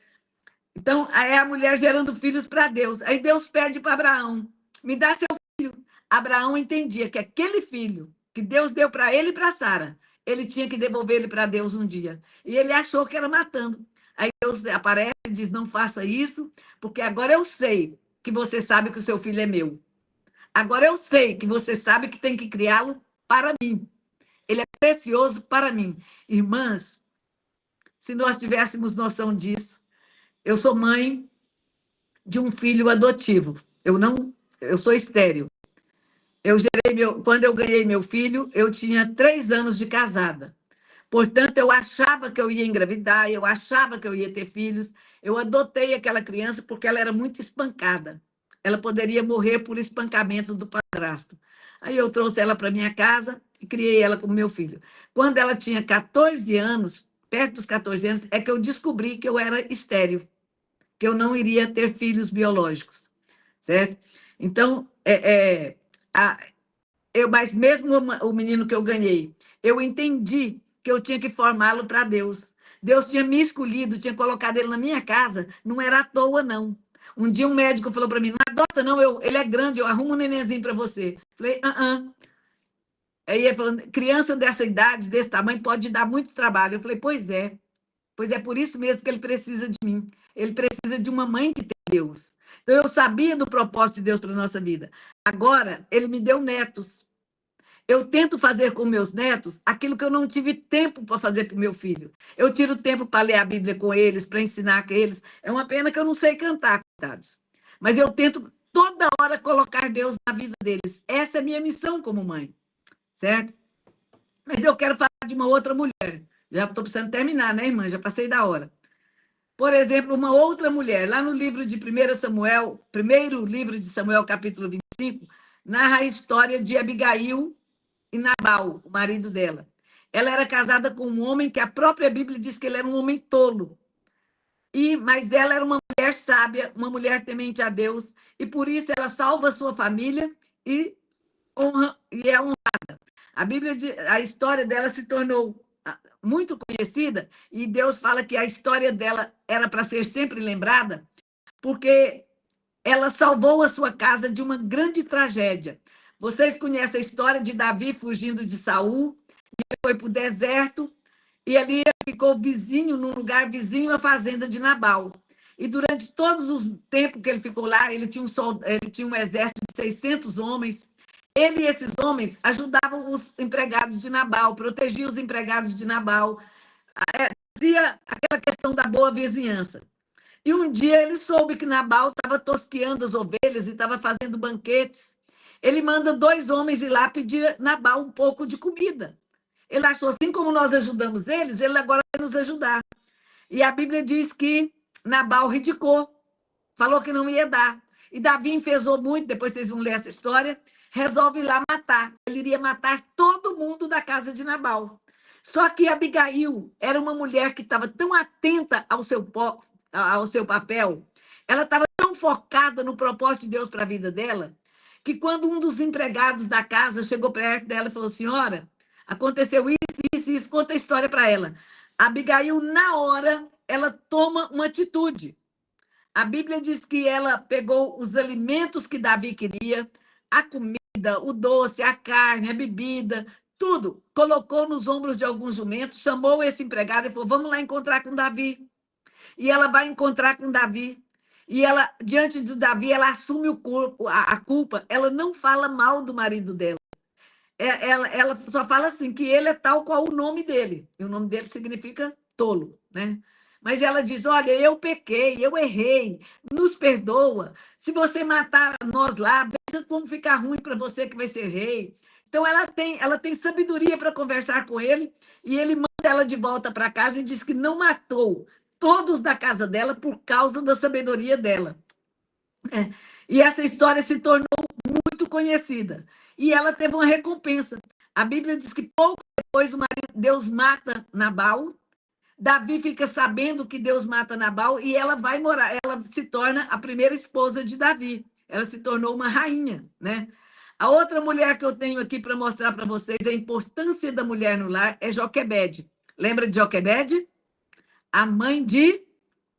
Então, é a mulher gerando filhos para Deus. Aí Deus pede para Abraão: me dá seu filho. Abraão entendia que aquele filho que Deus deu para ele e para Sara, ele tinha que devolver ele para Deus um dia. E ele achou que era matando. Aí Deus aparece e diz: não faça isso, porque agora eu sei que você sabe que o seu filho é meu. Agora eu sei que você sabe que tem que criá-lo para mim. Ele é precioso para mim. Irmãs, se nós tivéssemos noção disso, eu sou mãe de um filho adotivo. Eu sou estéril. Quando eu ganhei meu filho, eu tinha 3 anos de casada. Portanto, eu achava que eu ia engravidar, eu achava que eu ia ter filhos. Eu adotei aquela criança porque ela era muito espancada. Ela poderia morrer por espancamento do padrasto. Aí eu trouxe ela para minha casa e criei ela como meu filho. Quando ela tinha 14 anos, perto dos 14 anos, é que eu descobri que eu era estéril, que eu não iria ter filhos biológicos, certo? Então, mas mesmo o menino que eu ganhei, eu entendi que eu tinha que formá-lo para Deus. Deus tinha me escolhido, tinha colocado ele na minha casa, não era à toa, não. Um dia um médico falou para mim: não adota, não, ele é grande, eu arrumo um nenenzinho para você. Falei: Aí ele falou: criança dessa idade, desse tamanho, pode dar muito trabalho. Eu falei: pois é por isso mesmo que ele precisa de mim. Ele precisa de uma mãe que tem Deus. Então, eu sabia do propósito de Deus para a nossa vida. Agora, ele me deu netos. Eu tento fazer com meus netos aquilo que eu não tive tempo para fazer para o meu filho. Eu tiro tempo para ler a Bíblia com eles, para ensinar com eles. É uma pena que eu não sei cantar, coitados. Mas eu tento toda hora colocar Deus na vida deles. Essa é a minha missão como mãe, certo? Mas eu quero falar de uma outra mulher. Já estou precisando terminar, né, irmã? Já passei da hora. Por exemplo, uma outra mulher, lá no livro de 1 Samuel, primeiro livro de Samuel, capítulo 25, narra a história de Abigail e Nabal, o marido dela. Ela era casada com um homem que a própria Bíblia diz que ele era um homem tolo. Mas ela era uma mulher sábia, uma mulher temente a Deus, e por isso ela salva a sua família e é honrada. A história dela se tornou muito conhecida, e Deus fala que a história dela era para ser sempre lembrada, porque ela salvou a sua casa de uma grande tragédia. Vocês conhecem a história de Davi fugindo de Saul, e foi para o deserto, e ali ficou vizinho, num lugar vizinho à fazenda de Nabal. E durante todos os tempos que ele ficou lá, ele tinha um exército de 600 homens. Ele e esses homens ajudavam os empregados de Nabal, protegiam os empregados de Nabal, fazia aquela questão da boa vizinhança. E um dia ele soube que Nabal estava tosqueando as ovelhas e estava fazendo banquetes. Ele manda 2 homens ir lá pedir Nabal um pouco de comida. Ele achou assim como nós ajudamos eles, ele agora vai nos ajudar. E a Bíblia diz que Nabal ridicou, falou que não ia dar. E Davi enfezou muito, depois vocês vão ler essa história, resolve ir lá matar. Ele iria matar todo mundo da casa de Nabal. Só que Abigail era uma mulher que estava tão atenta ao seu papel, ela estava tão focada no propósito de Deus para a vida dela, que quando um dos empregados da casa chegou perto dela e falou: senhora, aconteceu isso, conta a história para ela. Abigail, na hora, ela toma uma atitude. A Bíblia diz que ela pegou os alimentos que Davi queria, a comida, o doce, a carne, a bebida, tudo, colocou nos ombros de alguns jumentos, chamou esse empregado e falou: vamos lá encontrar com Davi. E ela vai encontrar com Davi. E ela, diante de Davi, ela assume a culpa, ela não fala mal do marido dela. Ela só fala assim, que ele é tal qual o nome dele. E o nome dele significa tolo, né? Mas ela diz: olha, eu pequei, eu errei, nos perdoa. Se você matar nós lá, veja como ficar ruim para você que vai ser rei. Então, ela tem sabedoria para conversar com ele, e ele manda ela de volta para casa e diz que não matou todos da casa dela por causa da sabedoria dela. E essa história se tornou muito conhecida. E ela teve uma recompensa. A Bíblia diz que pouco depois Deus mata Nabal. Davi fica sabendo que Deus mata Nabal e ela vai morar, ela se torna a primeira esposa de Davi. Ela se tornou uma rainha, né? A outra mulher que eu tenho aqui para mostrar para vocês a importância da mulher no lar é Joquebede. Lembra de Joquebede? A mãe de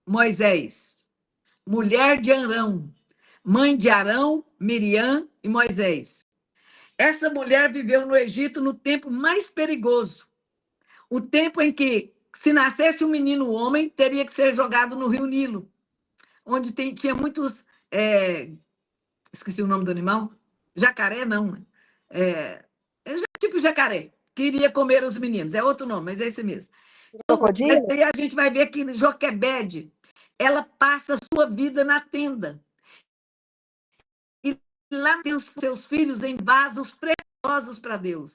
Moisés, mulher de Arão, mãe de Arão, Miriam e Moisés. Essa mulher viveu no Egito no tempo mais perigoso, o tempo em que, se nascesse um menino homem, teria que ser jogado no rio Nilo, onde tinha muitos... esqueci o nome do animal. Jacaré, não. É tipo jacaré, que iria comer os meninos. É outro nome, mas é esse mesmo. Então, mas aí a gente vai ver que Joquebede, ela passa a sua vida na tenda. E lá tem os seus filhos em vasos preciosos para Deus.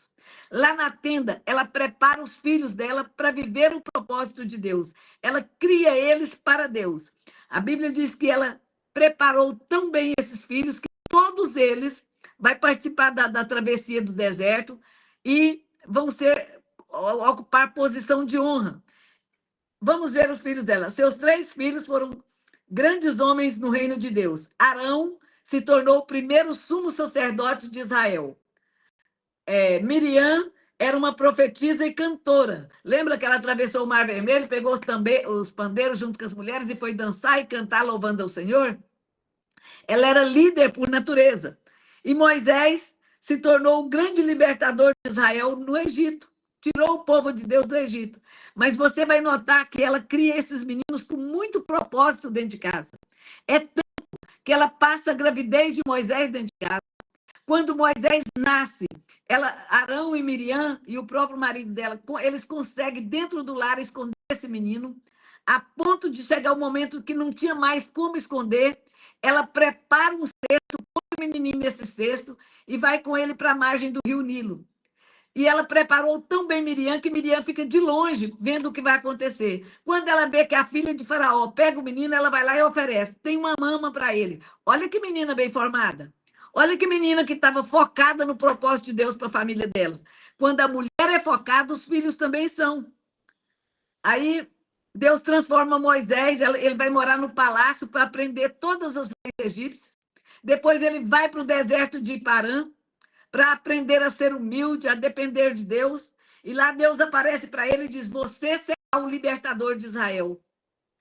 Lá na tenda, ela prepara os filhos dela para viver o propósito de Deus. Ela cria eles para Deus. A Bíblia diz que ela preparou tão bem esses filhos que todos eles vão participar da travessia do deserto e vão ocupar posição de honra. Vamos ver os filhos dela. Seus 3 filhos foram grandes homens no reino de Deus. Arão se tornou o primeiro sumo sacerdote de Israel. Miriam era uma profetisa e cantora. Lembra que ela atravessou o Mar Vermelho, pegou os pandeiros junto com as mulheres e foi dançar e cantar louvando ao Senhor? Ela era líder por natureza. E Moisés se tornou o grande libertador de Israel no Egito. Tirou o povo de Deus do Egito. Mas você vai notar que ela cria esses meninos com muito propósito dentro de casa. É tanto que ela passa a gravidez de Moisés dentro de casa. Quando Moisés nasce, Arão e Miriam e o próprio marido dela, eles conseguem, dentro do lar, esconder esse menino, a ponto de chegar o momento que não tinha mais como esconder. Ela prepara um cesto, põe o menininho nesse cesto e vai com ele para a margem do rio Nilo. E ela preparou tão bem Miriam que Miriam fica de longe vendo o que vai acontecer. Quando ela vê que a filha de Faraó pega o menino, ela vai lá e oferece. Tem uma mama para ele. Olha que menina bem formada. Olha que menina que estava focada no propósito de Deus para a família dela. Quando a mulher é focada, os filhos também são. Aí Deus transforma Moisés, ele vai morar no palácio para aprender todas as leis egípcias. Depois ele vai para o deserto de Parã para aprender a ser humilde, a depender de Deus. E lá Deus aparece para ele e diz: você será o libertador de Israel.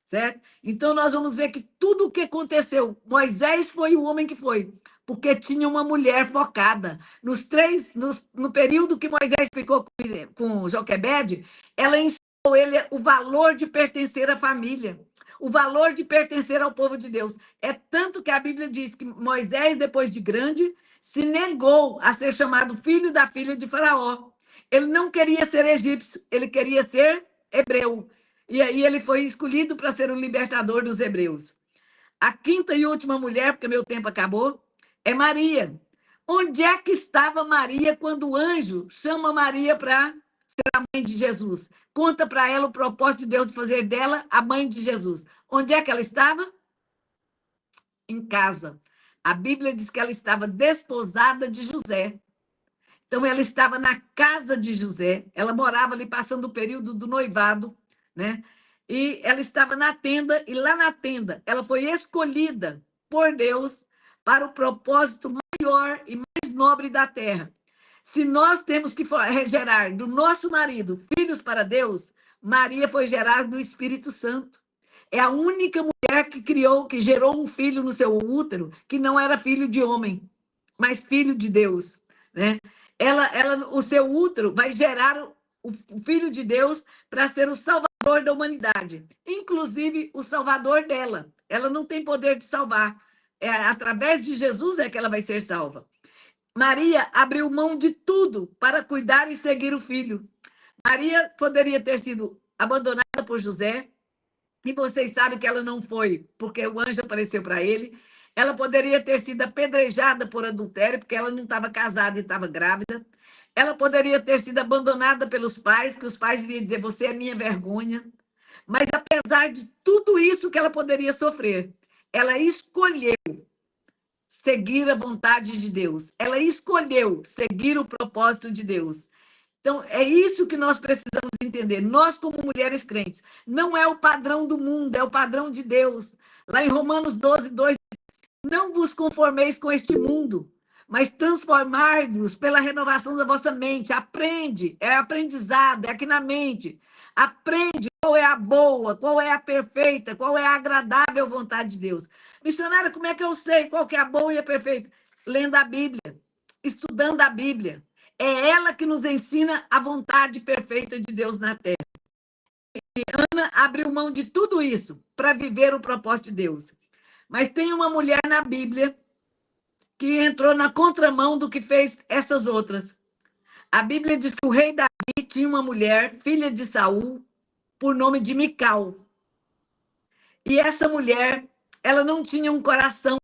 Certo? Então nós vamos ver que tudo o que aconteceu, Moisés foi o homem que foi, porque tinha uma mulher focada. No período que Moisés ficou com Joquebede, ela ensinou ele o valor de pertencer à família, o valor de pertencer ao povo de Deus. É tanto que a Bíblia diz que Moisés, depois de grande, se negou a ser chamado filho da filha de Faraó. Ele não queria ser egípcio, ele queria ser hebreu. E aí ele foi escolhido para ser o libertador dos hebreus. A quinta e última mulher, porque meu tempo acabou, é Maria. Onde é que estava Maria quando o anjo chama Maria para ser a mãe de Jesus. Conta para ela o propósito de Deus de fazer dela a mãe de Jesus. Onde é que ela estava? Em casa. A Bíblia diz que ela estava desposada de José. Então, ela estava na casa de José, ela morava ali passando o período do noivado, né? E ela estava na tenda, e lá na tenda ela foi escolhida por Deus para o propósito maior e mais nobre da terra. Se nós temos que gerar do nosso marido filhos para Deus, Maria foi gerada do Espírito Santo. É a única mulher que gerou um filho no seu útero que não era filho de homem, mas filho de Deus, né? O seu útero vai gerar o Filho de Deus para ser o salvador da humanidade, inclusive o salvador dela. Ela não tem poder de salvar. É através de Jesus é que ela vai ser salva. Maria abriu mão de tudo para cuidar e seguir o filho. Maria poderia ter sido abandonada por José, e vocês sabem que ela não foi, porque o anjo apareceu para ele. Ela poderia ter sido apedrejada por adultério, porque ela não estava casada e estava grávida. Ela poderia ter sido abandonada pelos pais, que os pais iriam dizer, você é minha vergonha. Mas, apesar de tudo isso que ela poderia sofrer, ela escolheu seguir a vontade de Deus. Ela escolheu seguir o propósito de Deus. Então, é isso que nós precisamos entender. Nós, como mulheres crentes, não é o padrão do mundo, é o padrão de Deus. Lá em Romanos 12, 2, não vos conformeis com este mundo, mas transformai-vos pela renovação da vossa mente. Aprende, é aprendizado, é aqui na mente. Aprende qual é a boa, qual é a perfeita, qual é a agradável vontade de Deus. Missionária, como é que eu sei qual que é a boa e a perfeita? Lendo a Bíblia, estudando a Bíblia. É ela que nos ensina a vontade perfeita de Deus na terra. E Ana abriu mão de tudo isso para viver o propósito de Deus. Mas tem uma mulher na Bíblia que entrou na contramão do que fez essas outras. A Bíblia diz que o rei Davi tinha uma mulher, filha de Saul, por nome de Mical. E essa mulher, ela não tinha um coração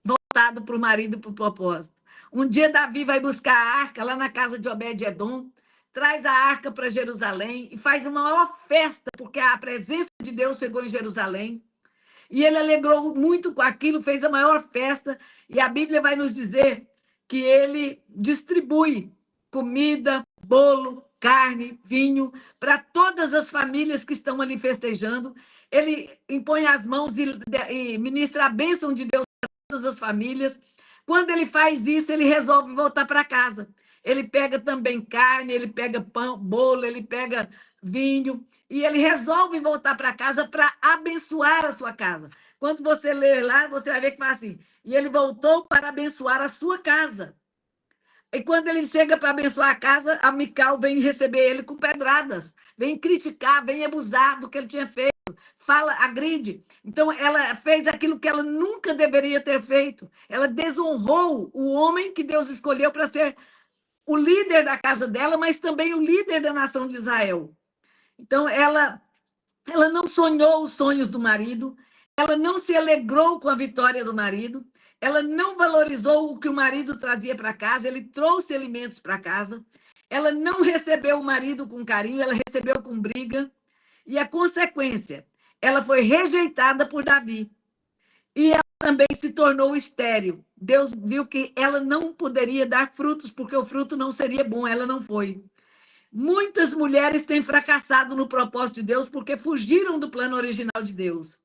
voltado para o marido e para o propósito. Um dia Davi vai buscar a arca lá na casa de Obed-Edom, traz a arca para Jerusalém e faz uma maior festa, porque a presença de Deus chegou em Jerusalém. E ele alegrou muito com aquilo, fez a maior festa, e a Bíblia vai nos dizer que ele distribui comida, bolo, carne, vinho, para todas as famílias que estão ali festejando. Ele impõe as mãos e ministra a bênção de Deus para todas as famílias. Quando ele faz isso, ele resolve voltar para casa. Ele pega também carne, ele pega pão, bolo, ele pega vinho, e ele resolve voltar para casa para abençoar a sua casa. Quando você ler lá, você vai ver que fala assim, e ele voltou para abençoar a sua casa. E quando ele chega para abençoar a casa, a Mical vem receber ele com pedradas, vem criticar, vem abusar do que ele tinha feito, fala, agride. Então, ela fez aquilo que ela nunca deveria ter feito. Ela desonrou o homem que Deus escolheu para ser o líder da casa dela, mas também o líder da nação de Israel. Então, ela não sonhou os sonhos do marido, ela não se alegrou com a vitória do marido, ela não valorizou o que o marido trazia para casa, ele trouxe alimentos para casa, ela não recebeu o marido com carinho, ela recebeu com briga, e a consequência, ela foi rejeitada por Davi. E ela também se tornou estéril. Deus viu que ela não poderia dar frutos, porque o fruto não seria bom, ela não foi. Muitas mulheres têm fracassado no propósito de Deus porque fugiram do plano original de Deus.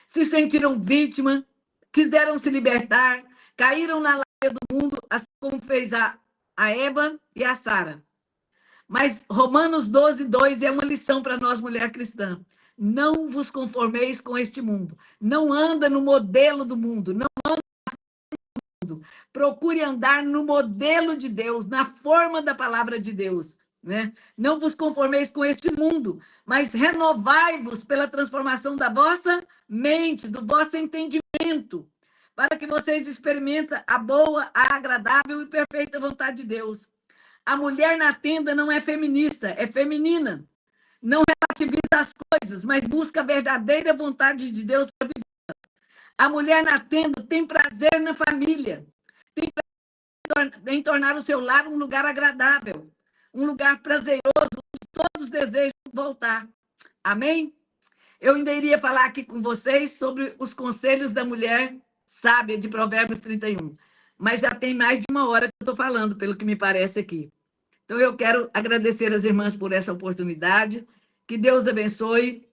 Se sentiram vítimas, quiseram se libertar, caíram na laia do mundo, assim como fez a Eva e a Sara. Mas Romanos 12, 2 é uma lição para nós, mulher cristã. Não vos conformeis com este mundo. Não anda no modelo do mundo. Não anda no mundo. Procure andar no modelo de Deus, na forma da palavra de Deus. Né? Não vos conformeis com este mundo, mas renovai-vos pela transformação da vossa mente, do vosso entendimento, para que vocês experimentem a boa, a agradável e perfeita vontade de Deus. A mulher na tenda não é feminista, é feminina. Não relativiza as coisas, mas busca a verdadeira vontade de Deus para viver. A mulher na tenda tem prazer na família, tem prazer em tornar o seu lar um lugar agradável, um lugar prazeroso, onde todos desejam voltar. Amém? Eu ainda iria falar aqui com vocês sobre os conselhos da mulher sábia de Provérbios 31. Mas já tem mais de uma hora que eu estou falando, pelo que me parece aqui. Então, eu quero agradecer as irmãs por essa oportunidade. Que Deus abençoe.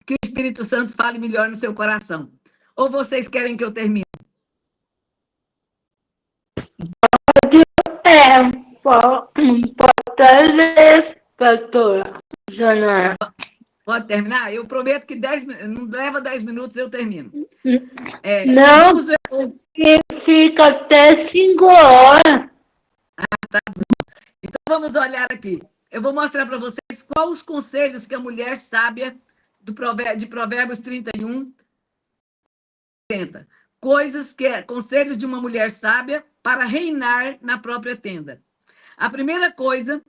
Que o Espírito Santo fale melhor no seu coração. Ou vocês querem que eu termine? Pode ler, pastora Janara. Pode terminar? Eu prometo que não leva 10 minutos, eu termino. Não, Vamos ver. fica até 5 horas. Então, vamos olhar aqui. Eu vou mostrar para vocês quais os conselhos que a mulher sábia de Provérbios 31 tenta. Conselhos de uma mulher sábia para reinar na própria tenda. A primeira coisa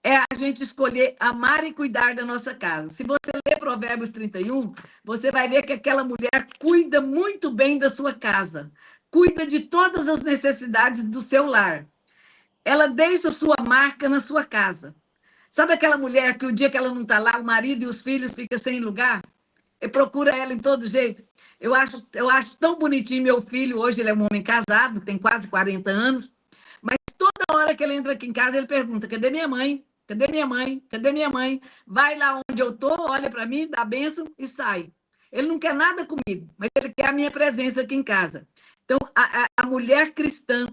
é a gente escolher amar e cuidar da nossa casa. Se você ler Provérbios 31, você vai ver que aquela mulher cuida muito bem da sua casa, cuida de todas as necessidades do seu lar. Ela deixa sua marca na sua casa. Sabe aquela mulher que o dia que ela não está lá, o marido e os filhos ficam sem lugar? E procura ela em todo jeito. Eu acho tão bonitinho meu filho, hoje ele é um homem casado, tem quase 40 anos, mas toda hora que ele entra aqui em casa, ele pergunta, cadê minha mãe? Cadê minha mãe? Cadê minha mãe? Vai lá onde eu estou, olha para mim, dá bênção e sai. Ele não quer nada comigo, mas ele quer a minha presença aqui em casa. Então, a mulher cristã,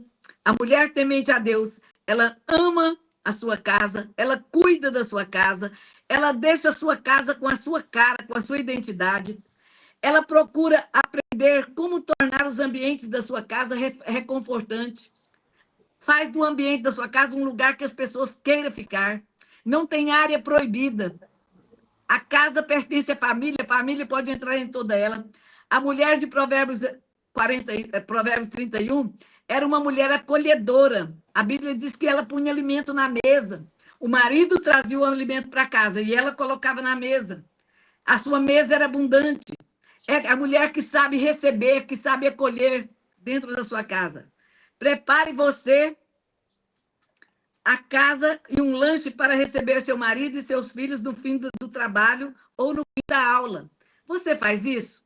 a mulher temente a Deus, ela ama a sua casa, ela cuida da sua casa, ela deixa a sua casa com a sua cara, com a sua identidade. Ela procura aprender como tornar os ambientes da sua casa reconfortantes. Faz do ambiente da sua casa um lugar que as pessoas queiram ficar. Não tem área proibida. A casa pertence à família, a família pode entrar em toda ela. A mulher de Provérbios 31 era uma mulher acolhedora. A Bíblia diz que ela punha alimento na mesa. O marido trazia o alimento para casa e ela colocava na mesa. A sua mesa era abundante. É a mulher que sabe receber, que sabe acolher dentro da sua casa. Prepare você a casa e um lanche para receber seu marido e seus filhos no fim do trabalho ou no fim da aula. Você faz isso?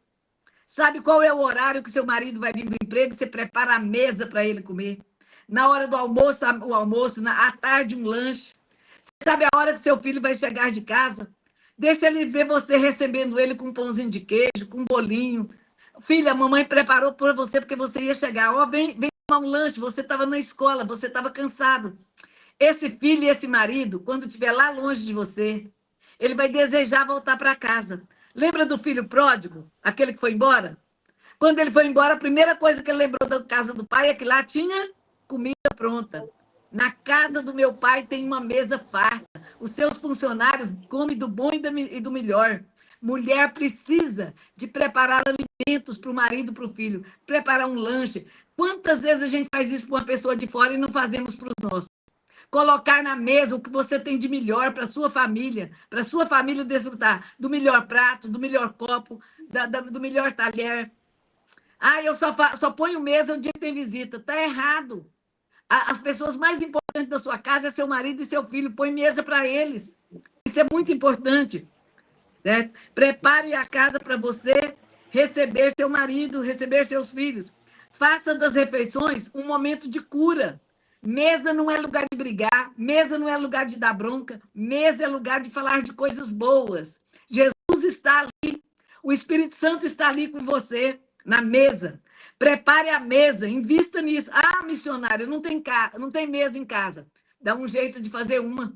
Sabe qual é o horário que seu marido vai vir do emprego? Você prepara a mesa para ele comer. Na hora do almoço, o almoço, à tarde, um lanche. Você sabe a hora que seu filho vai chegar de casa? Deixa ele ver você recebendo ele com um pãozinho de queijo, com um bolinho. Filha, a mamãe preparou para você porque você ia chegar. Ó, vem tomar um lanche, você estava na escola, você estava cansado. Esse filho e esse marido, quando estiver lá longe de você, ele vai desejar voltar para casa. Lembra do filho pródigo, aquele que foi embora? Quando ele foi embora, a primeira coisa que ele lembrou da casa do pai é que lá tinha comida pronta. Na casa do meu pai tem uma mesa farta. Os seus funcionários comem do bom e do melhor. Mulher precisa de preparar alimentos para o marido e para o filho. Preparar um lanche. Quantas vezes a gente faz isso para uma pessoa de fora e não fazemos para os nossos? Colocar na mesa o que você tem de melhor para a sua família desfrutar do melhor prato, do melhor copo, do melhor talher. Ah, eu só ponho mesa o dia que tem visita. Está errado. As pessoas mais importantes da sua casa é seu marido e seu filho. Põe mesa para eles. Isso é muito importante. Certo? Prepare a casa para você receber seu marido, receber seus filhos. Faça das refeições um momento de cura. Mesa não é lugar de brigar, mesa não é lugar de dar bronca, mesa é lugar de falar de coisas boas. Jesus está ali, o Espírito Santo está ali com você, na mesa. Prepare a mesa, invista nisso. Ah, missionária, não tem mesa em casa. Dá um jeito de fazer uma.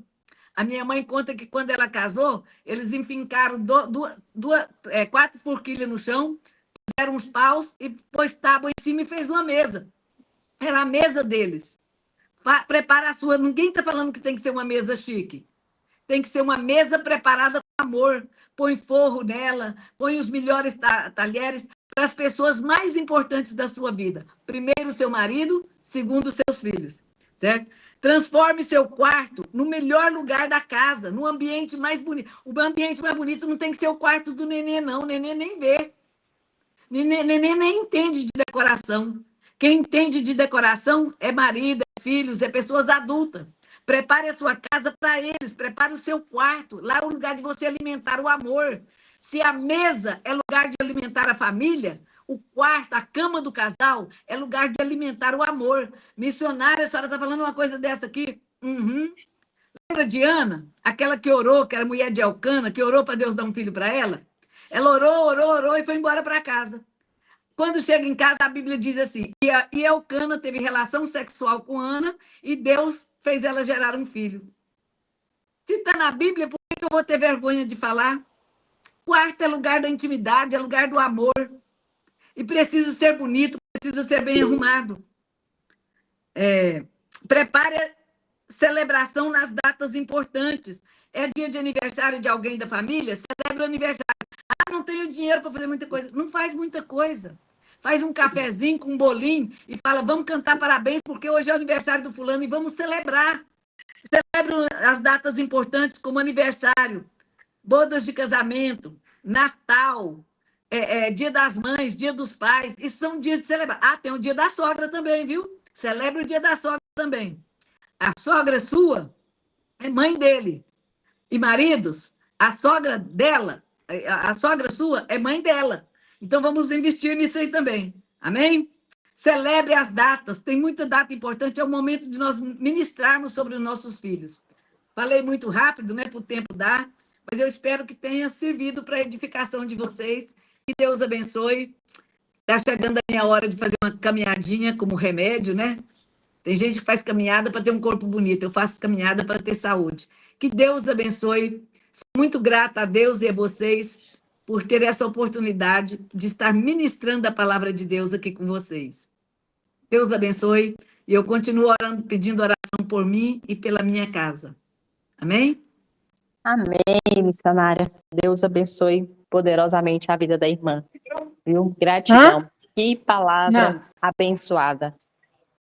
A minha mãe conta que quando ela casou, eles enfincaram 4 forquilhas no chão, puseram uns paus e pôs tábua em cima e fez uma mesa. Era a mesa deles. Prepara a sua. Ninguém está falando que tem que ser uma mesa chique. Tem que ser uma mesa preparada com amor. Põe forro nela, põe os melhores talheres para as pessoas mais importantes da sua vida. Primeiro, seu marido, segundo, seus filhos. Certo? Transforme seu quarto no melhor lugar da casa, no ambiente mais bonito. O ambiente mais bonito não tem que ser o quarto do nenê, não. O nenê nem vê. Nenê nem entende de decoração. Quem entende de decoração é marido, é filhos, é pessoas adultas. Prepare a sua casa para eles, prepare o seu quarto. Lá é o lugar de você alimentar o amor. Se a mesa é lugar de alimentar a família, o quarto, a cama do casal, é lugar de alimentar o amor. Missionária, a senhora está falando uma coisa dessa aqui? Uhum. Lembra de Ana? Aquela que orou, que era mulher de Elcana, que orou para Deus dar um filho para ela? Ela orou e foi embora para casa. Quando chega em casa, a Bíblia diz assim, e Elcana teve relação sexual com Ana e Deus fez ela gerar um filho. Se está na Bíblia, por que eu vou ter vergonha de falar? Quarto é lugar da intimidade, é lugar do amor. E precisa ser bonito, precisa ser bem arrumado. Prepare a celebração nas datas importantes. É dia de aniversário de alguém da família? Celebre o aniversário. Ah, não tenho dinheiro para fazer muita coisa. Não faz muita coisa. Faz um cafezinho com um bolinho e fala, vamos cantar parabéns, porque hoje é o aniversário do fulano e vamos celebrar. Celebre as datas importantes, como aniversário, bodas de casamento, Natal, Dia das Mães, Dia dos Pais. Isso são dias de celebrar. Ah, tem o dia da sogra também, viu? Celebre o dia da sogra também. A sogra sua é mãe dele. E maridos, a sogra dela, a sogra sua é mãe dela. Então vamos investir nisso aí também. Amém? Celebre as datas. Tem muita data importante. É o momento de nós ministrarmos sobre os nossos filhos. Falei muito rápido, né? Para o tempo dar. Mas eu espero que tenha servido para a edificação de vocês. Que Deus abençoe. Está chegando a minha hora de fazer uma caminhadinha como remédio, né? Tem gente que faz caminhada para ter um corpo bonito. Eu faço caminhada para ter saúde. Que Deus abençoe. Sou muito grata a Deus e a vocês por ter essa oportunidade de estar ministrando a palavra de Deus aqui com vocês. Deus abençoe. E eu continuo orando, pedindo oração por mim e pela minha casa. Amém? Amém, missionária. Deus abençoe poderosamente a vida da irmã. Viu? Gratidão. Que palavra abençoada.